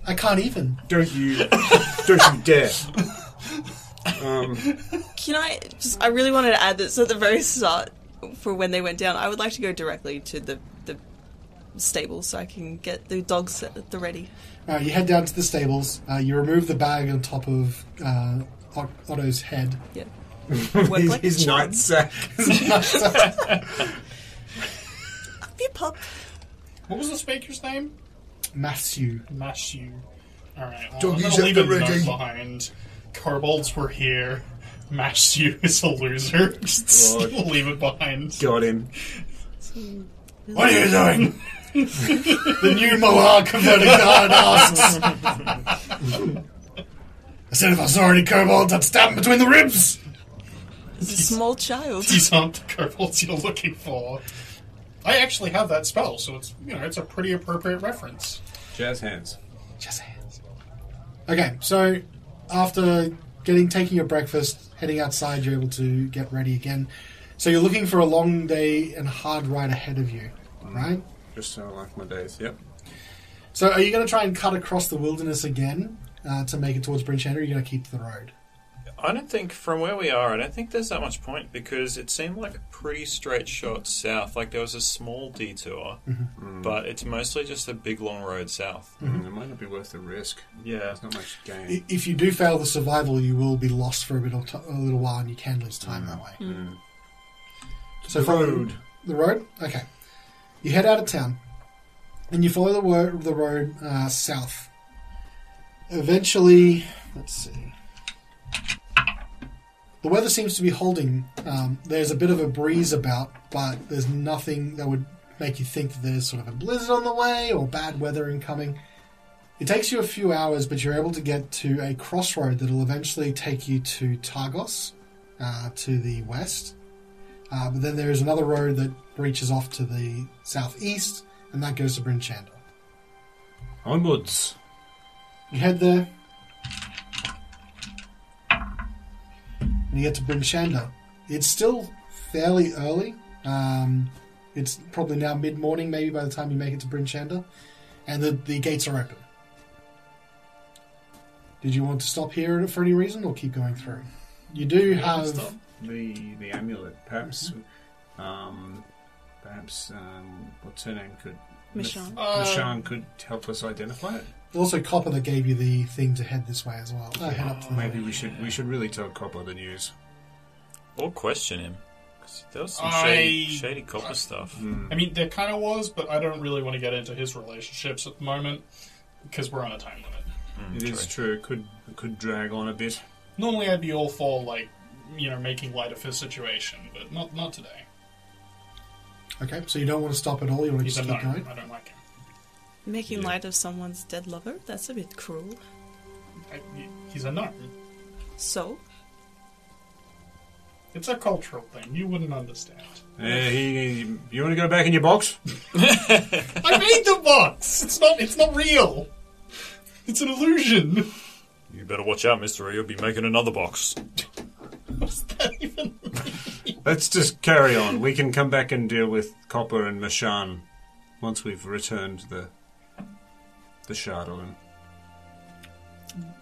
D: I can't even.
C: Don't you dare.
B: Can I really wanted to add this at the very start for when they went down. I would like to go directly to the stable so I can get the dogs at the ready.
D: You head down to the stables. You remove the bag on top of Otto's head.
B: Yeah.
C: his nightsack.
B: Be a pup.
A: What was the speaker's name?
D: Matthew.
A: Matthew. Alright, I'm
C: Doggies
A: going to leave
C: at
A: a
C: the
A: note
C: ready.
A: behind. Kobolds were here. Matthew is a loser. Just
C: God.
A: leave it behind.
C: Got him.
D: What are you doing? The new Malar converted guard asks. I said if I saw any kobolds, I'd stab him between the ribs.
B: He's a small child.
A: These aren't the kobolds you're looking for. I actually have that spell, so it's a pretty appropriate reference.
C: Jazz hands.
D: Just hands. Okay, so after taking your breakfast, heading outside, you're able to get ready again. So you're looking for a long day and a hard ride ahead of you, right?
C: Just so I like my days, yep.
D: So are you going to try and cut across the wilderness again to make it towards Bridge End, or are you going to keep the road?
E: I don't think, from where we are, I don't think there's that much point because it seemed like a pretty straight shot south. Like there was a small detour, but it's mostly just a big long road south.
C: It might not be worth the risk.
E: Yeah.
C: There's not much gain.
D: If you do fail the survival, you will be lost for a little while, and you can lose time that way. So the road. Okay, you head out of town, and you follow the road south. Eventually, let's see. The weather seems to be holding. There's a bit of a breeze about, but there's nothing that would make you think that there's sort of a blizzard on the way or bad weather incoming. It takes you a few hours, but you're able to get to a crossroad that will eventually take you to Targos, to the west. But then there is another road that reaches off to the southeast, and that goes to Bryn Shander.
C: Onwards.
D: You head there. And you get to Bryn Shander. It's still fairly early. It's probably now mid-morning, maybe, by the time you make it to Bryn Shander. And the gates are open. Did you want to stop here for any reason, or keep going through? You do have
C: the amulet. Perhaps, what's her name? Mishan could help us identify it.
D: Also, Copper that gave you the thing to head this way as well. Head up to the
C: Maybe we should really tell Copper the news.
E: Or question him. 'Cause there was some shady Copper stuff.
A: I mean, there kind of was, but I don't really want to get into his relationships at the moment because we're on a time limit.
C: It is true. It could drag on a bit.
A: Normally, I'd be all for making light of his situation, but not today.
D: Okay, so you don't want to stop at all. You want to
A: He's
D: just
A: a
D: keep going.
A: I don't like him.
B: Making light of someone's dead lover? That's a bit cruel.
A: He's a gnome.
B: So?
A: It's a cultural thing. You wouldn't understand.
C: You want to go back in your box?
A: I made the box. It's not real. It's an illusion.
E: You better watch out, Mr. You'll be making another box.
A: What's that even mean?
C: Let's just carry on. We can come back and deal with Copper and Mishan once we've returned the Shardolin.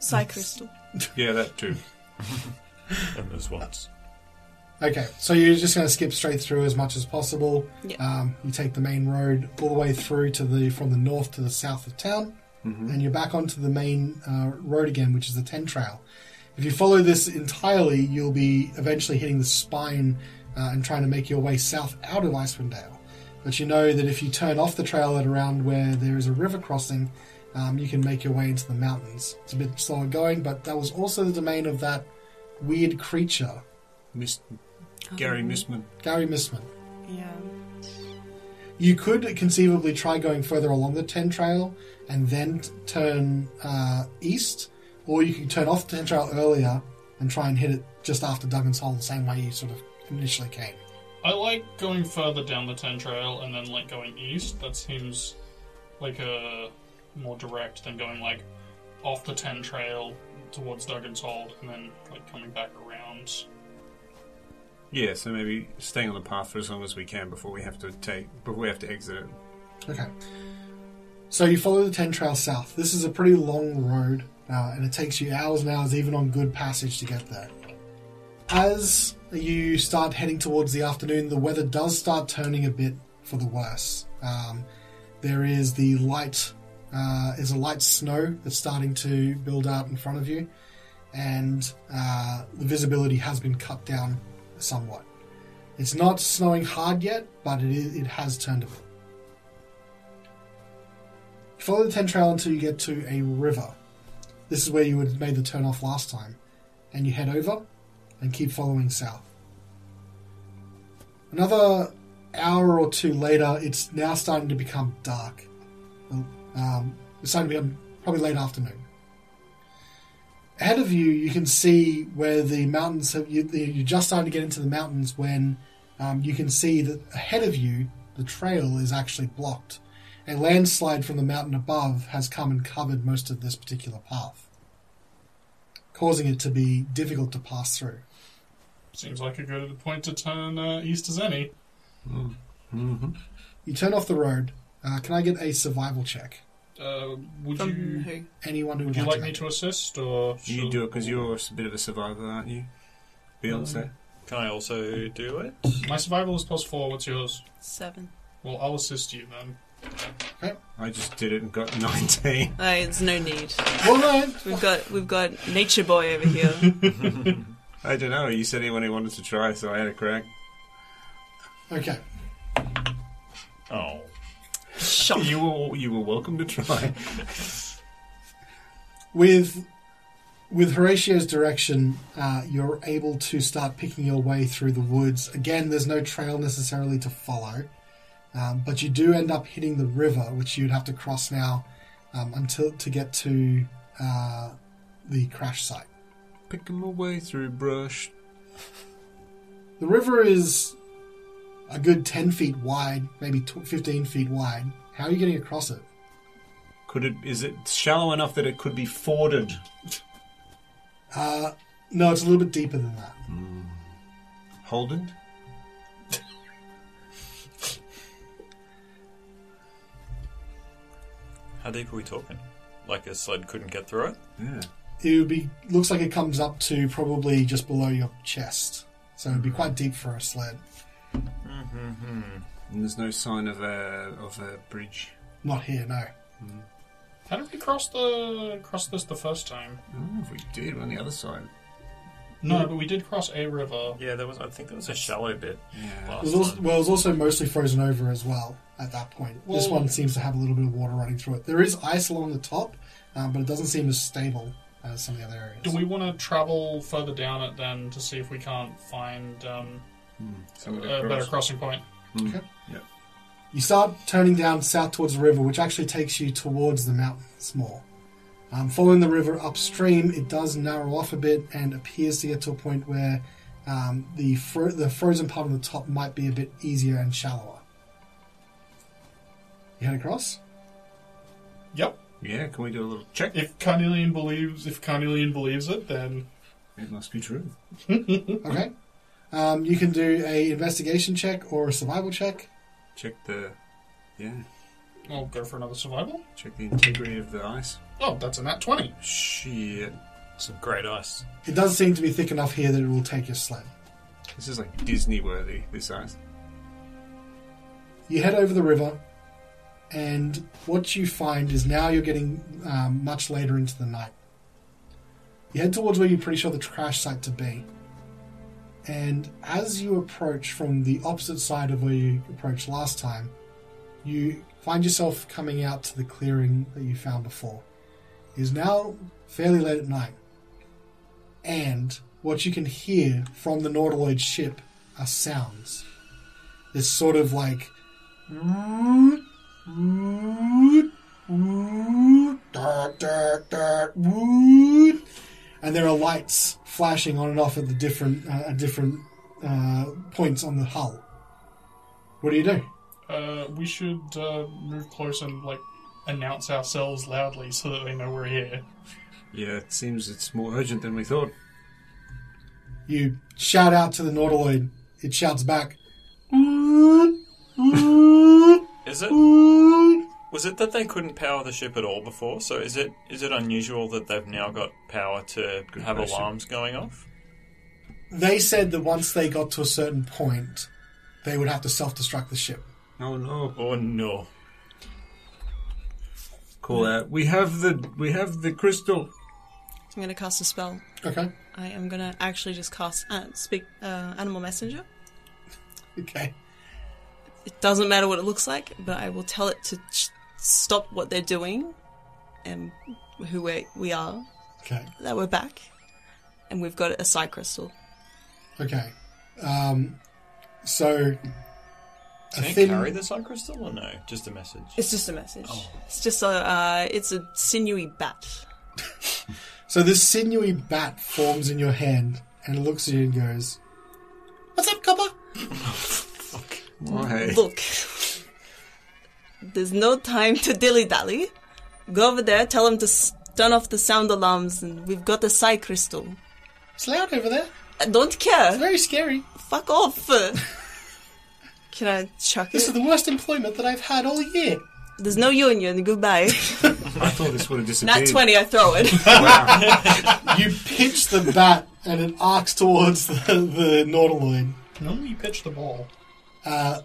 B: Psy crystal.
C: Yeah, that too.
E: And there's once.
D: Okay, so you're just going to skip straight through as much as possible.
B: Yeah.
D: You take the main road all the way through from the north to the south of town, and you're back onto the main road again, which is the Ten Trail. If you follow this entirely, you'll be eventually hitting the spine and trying to make your way south out of Icewind Dale. But you know that if you turn off the trail at around where there is a river crossing, you can make your way into the mountains. It's a bit slower going, but that was also the domain of that weird creature.
C: Gary Mistman.
D: Gary Mistman.
B: Yeah.
D: You could conceivably try going further along the Ten Trail and then turn east, or you can turn off the Ten Trail earlier and try and hit it just after Duggan's Hole, the same way you sort of initially came.
A: I like going further down the Ten Trail and then going east. That seems like a more direct than going off the Ten Trail towards Duggan's Hole and then coming back around.
C: Yeah, so maybe staying on the path for as long as we can before we have to exit it.
D: Okay. So you follow the Ten Trail south. This is a pretty long road, and it takes you hours and hours, even on good passage, to get there. As you start heading towards the afternoon, the weather does start turning a bit for the worse. There is a light snow that's starting to build out in front of you, and the visibility has been cut down somewhat. It's not snowing hard yet, but it has turned a bit. You follow the Ten Trail until you get to a river. This is where you had made the turn off last time, and you head over and keep following south. Another hour or two later, it's now starting to become dark. It's starting to become probably late afternoon. Ahead of you, you can see where the mountains have... You're just starting to get into the mountains when you can see that ahead of you, the trail is actually blocked. A landslide from the mountain above has come and covered most of this particular path, causing it to be difficult to pass through.
A: Seems like a good point to turn east as any.
C: Mm-hmm.
D: You turn off the road. Can I get a survival check?
A: Would
B: From
A: you
B: who?
D: Anyone who
A: would
D: would
A: you
D: like
A: like
D: to
A: me
D: make
A: to assist, or
C: You do it because you're a bit of a survivor, aren't you? Beyonce?
E: Can I also do it?
A: My survival is +4. What's yours?
B: 7.
A: Well, I'll assist you then.
C: I just did it and got 19.
B: It's no need.
D: Well, then.
B: We've got Nature Boy over here.
C: I don't know. You said anyone who wanted to try, so I had a crack.
D: Okay.
E: Oh.
B: Shock.
C: You were welcome to try.
D: With Horacio's direction, you're able to start picking your way through the woods. Again, there's no trail necessarily to follow, but you do end up hitting the river, which you'd have to cross now until to get to the crash site.
C: Picking my way through brush.
D: The river is a good 10 feet wide, maybe 15 feet wide. How are you getting across it?
C: Is it shallow enough that it could be forded?
D: No, it's a little bit deeper than that.
C: Holden?
E: How deep are we talking? Like a sled couldn't get through it?
C: Yeah.
D: It would be. Looks like it comes up to probably just below your chest, so it'd be quite deep for a sled.
C: And there's no sign of a bridge.
D: Not here, no.
A: How did we cross this the first time?
C: I don't know if we did. We're on the other side.
A: No, but we did cross a river.
E: Yeah, I think there was a shallow bit.
C: Yeah.
D: It was also mostly frozen over as well at that point. This
A: Well-
D: one seems to have a little bit of water running through it. There is ice along the top, but it doesn't seem as stable as some of the other areas.
A: Do we want to travel further down it then to see if we can't find
C: Somewhere
A: a better crossing point?
D: Okay. You start turning down south towards the river, which actually takes you towards the mountains more. Following the river upstream, it does narrow off a bit and appears to get to a point where the frozen part on the top might be a bit easier and shallower. You head across?
A: Yep.
C: Yeah, can we do a little check?
A: If Carnelian believes it, then
C: It must be true.
D: Okay. You can do a investigation check or a survival check.
C: Check the... Yeah.
A: I'll go for another survival.
C: Check the integrity of the ice.
A: Oh, that's a nat 20.
C: Shit.
E: Some great ice.
D: It does seem to be thick enough here that it will take your sled.
C: This is like Disney-worthy, this ice.
D: You head over the river, and what you find is now you're getting much later into the night. You head towards where you're pretty sure the crash site to be. And as you approach from the opposite side of where you approached last time, you find yourself coming out to the clearing that you found before. It is now fairly late at night. And what you can hear from the nautiloid ship are sounds. This sort of like... And there are lights flashing on and off at the different points on the hull. What do you do?
A: We should move close and announce ourselves loudly so that they know we're here.
C: Yeah, it seems it's more urgent than we thought.
D: You shout out to the nautiloid. It shouts back.
E: Was it that they couldn't power the ship at all before? So is it unusual that they've now got power to have
C: question.
E: alarms going off?
D: They said that once they got to a certain point, they would have to self-destruct the ship.
C: Oh no.
E: Oh no.
C: Call out. We have the crystal.
B: I'm going to cast a spell.
D: Okay.
B: I am going to actually just cast Animal Messenger.
D: Okay.
B: It doesn't matter what it looks like, but I will tell it to stop what they're doing and who we are,
D: Okay.
B: that we're back, and we've got a psi crystal.
D: Okay. So...
E: Can it carry the psi crystal or no? Just a message?
B: It's just a message.
E: Oh.
B: It's just it's a sinewy bat.
D: So this sinewy bat forms in your hand and it looks at you and goes, "What's up, copper?"
C: Why?
B: Look, there's no time to dilly-dally. Go over there, tell them to turn off the sound alarms, and we've got the psi crystal.
D: It's loud over there.
B: I don't care.
D: It's very scary.
B: Fuck off. Can I chuck
D: This is
B: it?
D: the worst employment that I've had all year.
B: There's no union. Goodbye.
C: I thought this would have disappeared.
B: Nat 20, I throw it.
C: Wow.
D: You pitch the bat and it arcs towards the nautiloid.
A: Normally you pitch the ball.
D: It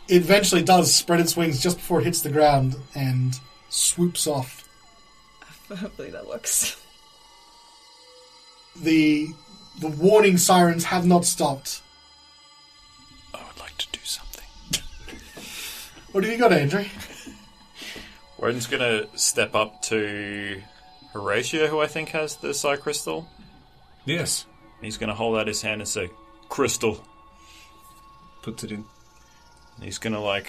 D: eventually does spread its wings just before it hits the ground and swoops off.
B: Hopefully that works.
D: The warning sirens have not stopped.
E: I would like to do something.
D: What have you got, Andrew?
E: Wodun's going to step up to Horacio, who I think has the Psi Crystal.
C: Yes.
E: He's going to hold out his hand and say, "Crystal."
C: Puts it in.
E: And he's going to,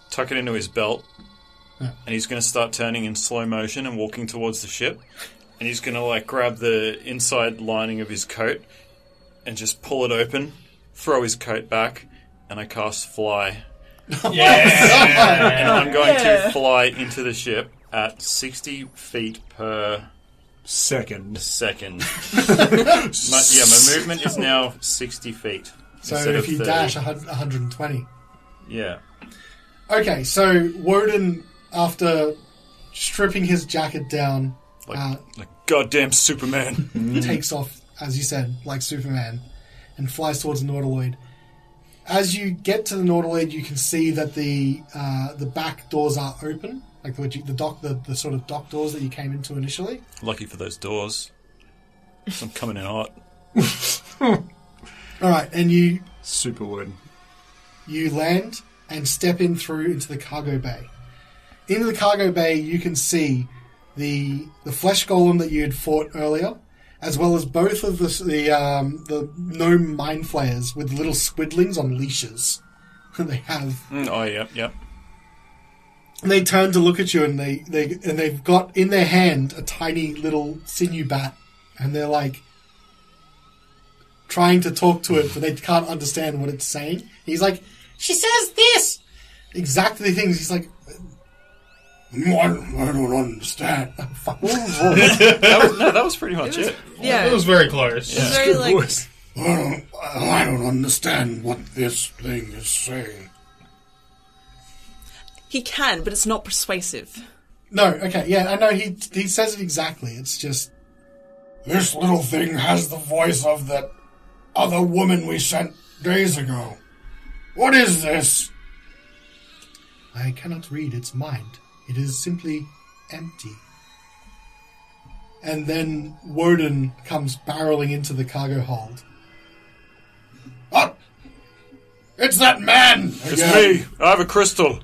E: tuck it into his belt.
D: Yeah.
E: And he's going to start turning in slow motion and walking towards the ship. And he's going to, grab the inside lining of his coat and just pull it open, throw his coat back, and I cast Fly.
A: Yeah!
E: And I'm going to fly into the ship at 60 feet per
C: Second.
E: my movement is now 60 feet.
D: So
E: instead
D: if
E: of
D: you
E: 30.
D: dash 120.
E: Yeah.
D: Okay, so Wodun, after stripping his jacket down,
E: Like goddamn Superman.
D: takes off, as you said, like Superman, and flies towards the nautiloid. As you get to the nautiloid, you can see that the back doors are open, like the sort of dock doors that you came into initially.
E: Lucky for those doors. I'm coming in hot.
D: All right, and you
C: Super wood.
D: land and step into the cargo bay. In the cargo bay, you can see the flesh golem that you had fought earlier, as well as both of the gnome mind flayers with little squidlings on leashes. They have.
E: Oh, yep.
D: And they turn to look at you, and they've got in their hand a tiny little sinew bat, and they're trying to talk to it, but they can't understand what it's saying. He's like, "She says this!" Exactly the things. He's like, I don't understand.
E: That was pretty much it.
B: Yeah.
A: It was very close.
B: It's very
C: Voice.
D: I don't understand what this thing is saying.
B: He can, but it's not persuasive.
D: No, okay, yeah, I know he says it exactly. It's just, this little thing has the voice of that other woman we sent days ago. What is this? I cannot read its mind. It is simply empty. And then Wodun comes barreling into the cargo hold. What? It's that man!
E: It's me. I have a crystal.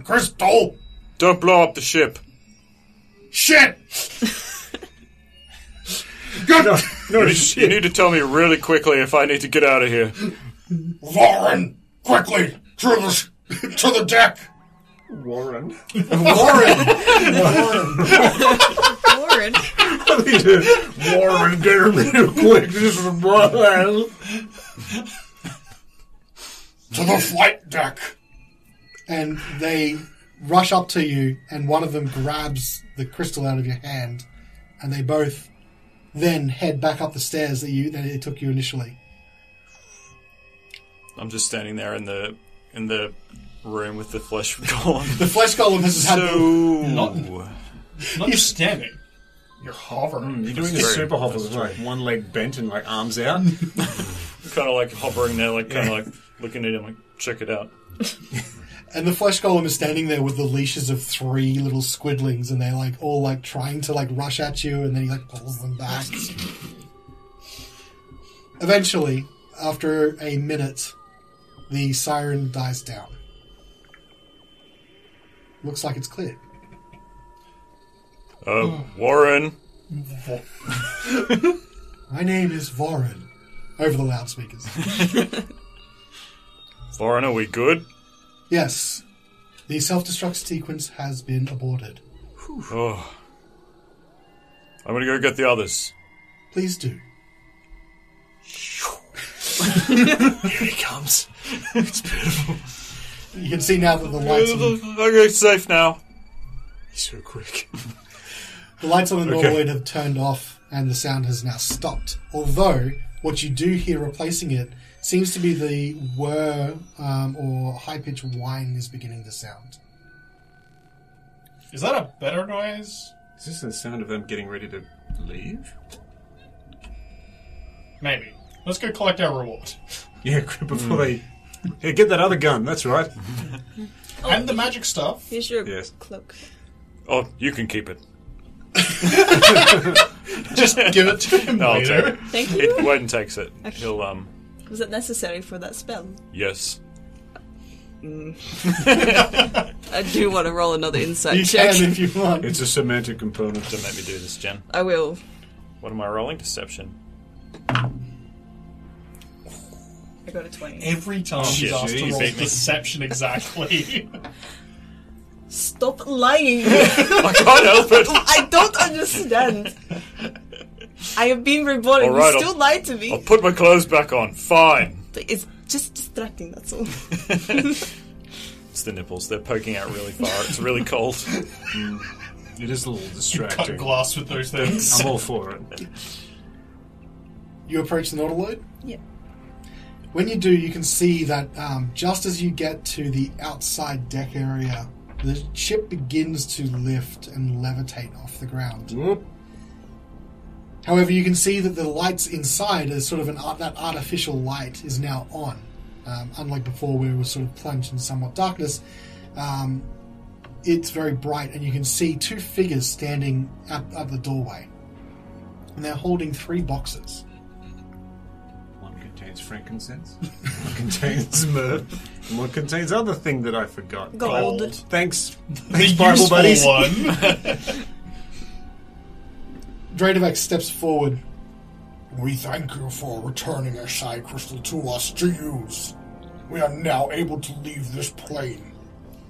D: Crystal!
E: Don't blow up the ship.
D: Shit!
E: You need to tell me really quickly if I need to get out of here.
D: Warren! Quickly! To the deck!
C: Warren.
B: Warren.
C: Warren, get him real quick. This is Brian.
D: To the flight deck! And they rush up to you, and one of them grabs the crystal out of your hand, and they both then head back up the stairs that it took you initially.
E: I'm just standing there in the room with the flesh golem.
D: The flesh golem has had
A: Not just standing. You're hovering.
C: You're doing a
E: That's
C: super
E: true.
C: hover
E: That's
C: with one leg bent and arms out.
E: Kind of hovering there, looking at him, check it out.
D: And the flesh golem is standing there with the leashes of 3 little squidlings, and they're all trying to rush at you, and then he pulls them back. Eventually, after a minute, the siren dies down. Looks like it's clear.
E: Warren.
D: My name is Voren. Over the loudspeakers.
E: Warren, are we good?
D: Yes. The self-destruct sequence has been aborted.
E: Oh. I'm gonna go get the others.
D: Please do.
C: Here he comes. It's beautiful.
D: You can see now that the lights on,
E: Okay, safe now.
C: He's so quick.
D: the lights on the
C: Okay.
D: nautiloid have turned off, and the sound has now stopped. Although, what you do hear replacing it seems to be the whir or high-pitched whine is beginning to sound.
A: Is that a better noise?
C: Is this the sound of them getting ready to leave?
A: Maybe. Let's go collect our reward.
C: Yeah, before they... Here, get that other gun, that's right.
A: And the magic stuff.
B: Here's your
C: Yes.
B: cloak.
E: Oh, you can keep it.
A: Just give it to him
E: No, I'll
A: later.
E: take it.
B: Thank you.
E: Wodun takes it. He'll,
B: Was it necessary for that spell?
E: yes.
B: I do want to roll another insight
D: You
B: check.
D: can if you want.
C: It's a semantic component.
E: Don't make me do this, Jen.
B: I will.
E: What am I rolling? Deception.
B: I got a 20.
A: Every time
E: shit,
A: he's asked to
E: you
A: roll
E: beat me.
A: deception exactly.
B: Stop lying!
E: I can't help it.
B: I don't understand. I have been reborn and
E: Alright,
B: you still lied to
E: I'll
B: me.
E: put my clothes back on. Fine.
B: It's just distracting, that's all.
E: It's the nipples. They're poking out really far. It's really cold.
C: It is a little
A: Cut
C: distracting.
A: glass with those things.
C: I'm all for it.
D: You approach the nautiloid.
B: Yeah.
D: When you do, you can see that just as you get to the outside deck area, the ship begins to lift and levitate off the ground.
C: Whoop.
D: However, you can see that the lights inside is sort of that artificial light is now on. Unlike before where it was sort of plunged in somewhat darkness, it's very bright and you can see two figures standing at the doorway. And they're holding 3 boxes.
C: One contains frankincense, one contains myrrh, and one contains other thing that I forgot.
B: Gold.
C: Thanks.
A: The
C: Thanks, Bible
A: useful
C: buddies.
A: one.
D: Dradovac steps forward.
F: We thank you for returning a psi crystal to us to use. We are now able to leave this plane.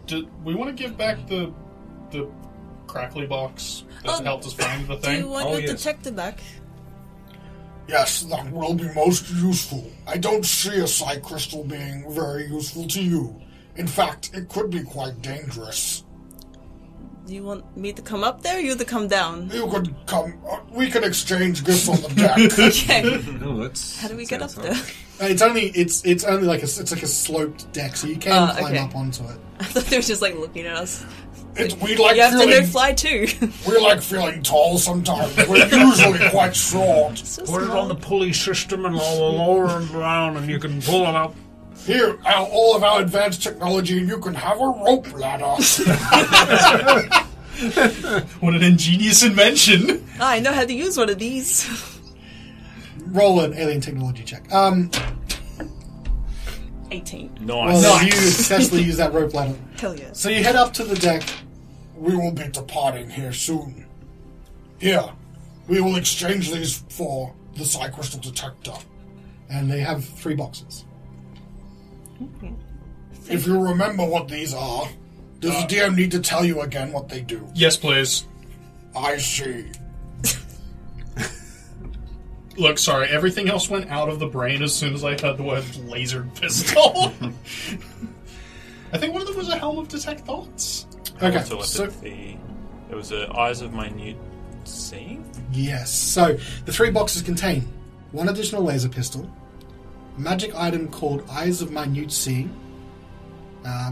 A: Do we want to give back the crackly box that
B: Oh,
A: helped us find the
B: Do
A: thing?
B: you want
C: Oh,
B: your
C: yes.
B: detector back?
F: Yes, that will be most useful. I don't see a psi crystal being very useful to you. In fact, it could be quite dangerous.
B: Do you want me to come up there or you to come down?
F: You could come. We can exchange gifts on the deck.
B: Okay.
C: Oh, that's,
B: How do we get up
C: sounds
B: there?
C: hard.
D: It's only like it's like a sloped deck, so you can climb
B: okay.
D: up onto it.
B: I thought they were just like looking at us.
F: We like
B: You have to
F: feeling.
B: know fly too.
F: We like feeling tall sometimes. We're usually quite short.
B: So
C: Put it
B: small.
C: on the pulley system and I'll lower and down and you can pull it up.
F: Here, all of our advanced technology, and you can have a rope ladder.
A: What an ingenious invention!
B: I know how to use one of these.
D: Roll an alien technology check.
B: 18.
E: Nice.
D: Well, you successfully use that rope ladder.
B: Hell yeah.
D: So you head up to the deck.
F: We will be departing here soon. Here, we will exchange these for the psi crystal detector.
D: And they have 3 boxes.
F: If you remember what these are, does the DM need to tell you again what they do?
A: Yes, please.
F: I see.
A: Look, sorry, everything else went out of the brain as soon as I heard the word lasered pistol. I think one of them was a helm of detect thoughts.
D: Okay,
E: Telepathy. There was Eyes of Minute Seeing?
D: yes. So the 3 boxes contain 1 additional laser pistol, a magic item called Eyes of Minute Seeing,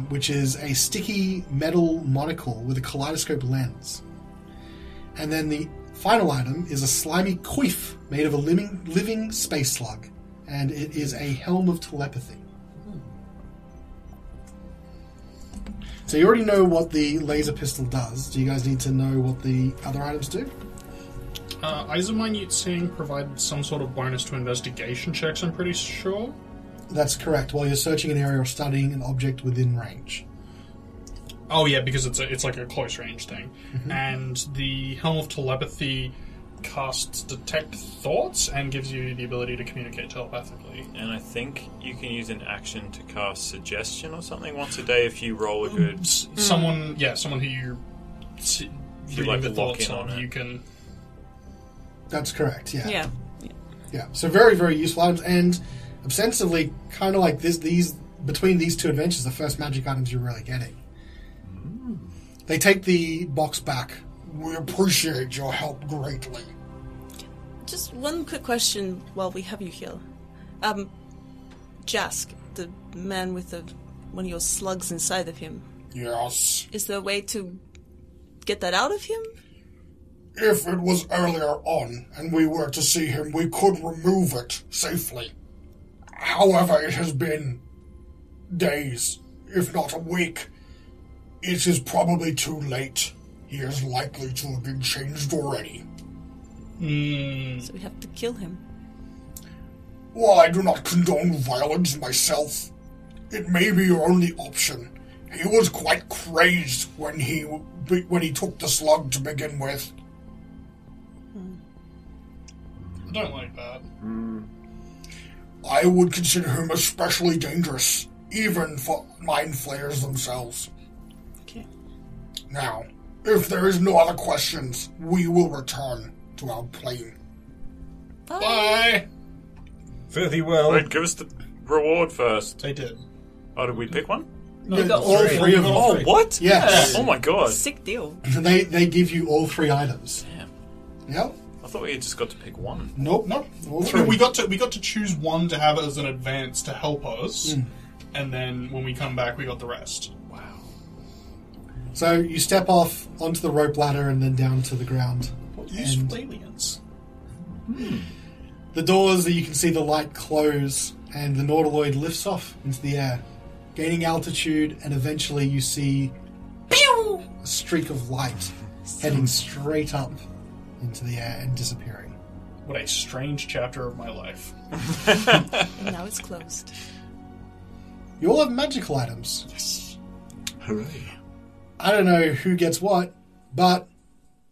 D: which is a sticky metal monocle with a kaleidoscope lens. And then the final item is a slimy coif made of a living space slug, and it is a helm of telepathy. So you already know what the laser pistol does. Do you guys need to know what the other items do?
A: Eyes of Minute Seeing provided some sort of bonus to investigation checks, I'm pretty sure.
D: That's correct. While you're searching an area or studying an object within range.
A: Oh yeah, because it's like a close range thing. And the Helm of Telepathy casts Detect Thoughts and gives you the ability to communicate telepathically.
E: And I think you can use an action to cast Suggestion or something once a day if you roll a good...
A: Someone who you
E: You,
A: reading
E: like,
A: the
E: lock
A: thoughts
E: in on
A: of,
E: it.
A: you can.
D: That's correct, yeah.
B: Yeah.
D: Yeah. So very, very useful items, and ostensibly kind of like these between these 2 adventures, the first magic items you're really getting. They take the box back.
F: We appreciate your help greatly.
B: Just one quick question while we have you here. Jask, the man with one of your slugs inside of him,
F: Yes.
B: is there a way to get that out of him?
F: If it was earlier on and we were to see him, we could remove it safely. However, it has been days, if not a week. It is probably too late. He is likely to have been changed already.
B: So we have to kill him.
F: While I do not condone violence myself, it may be your only option. He was quite crazed when he took the slug to begin with.
A: I don't like that.
F: I would consider him especially dangerous, even for mind flayers themselves.
B: Okay.
F: Now, if there is no other questions, we will return to our plane.
A: Bye!
C: Fare thee well.
E: Wait, give us the reward first.
A: They did.
E: Oh, did we pick one?
A: No,
B: We got
D: all three of them.
E: Oh, what?
D: Yes.
E: Oh my god.
B: Sick deal.
D: They give you all 3 items.
E: Damn.
D: Yep.
E: I thought we just got to pick one.
D: Nope.
A: No,
D: All 3.
A: we got to choose one to have as an advance to help us, and then when we come back, we got the rest.
E: Wow.
D: So you step off onto the rope ladder and then down to the ground.
A: What useful aliens?
D: The doors that you can see the light close, and the nautiloid lifts off into the air, gaining altitude, and eventually you see a streak of light heading straight up into the air and disappearing.
A: What a strange chapter of my life.
B: And now it's closed.
D: You all have magical items.
A: Yes.
C: Hooray.
D: I don't know who gets what, but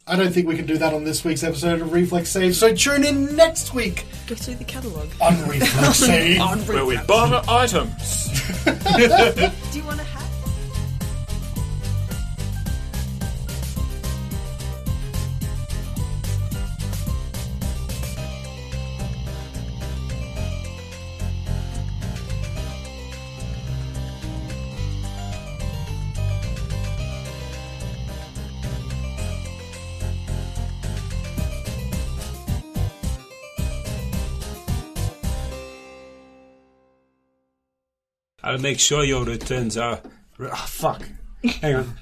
D: I don't think we can do that on this week's episode of Reflex Save, so tune in next week
B: Go through the catalogue.
F: On Reflex Save.
E: Where we barter items.
B: Do you want a hat?
C: I'll make sure your returns are... fuck. Hang on.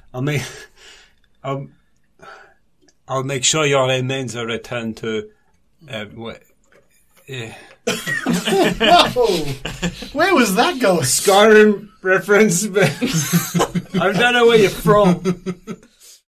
C: I'll make sure your remains are returned to...
D: Whoa! Where was that going?
C: Skyrim reference, but I don't know where you're from.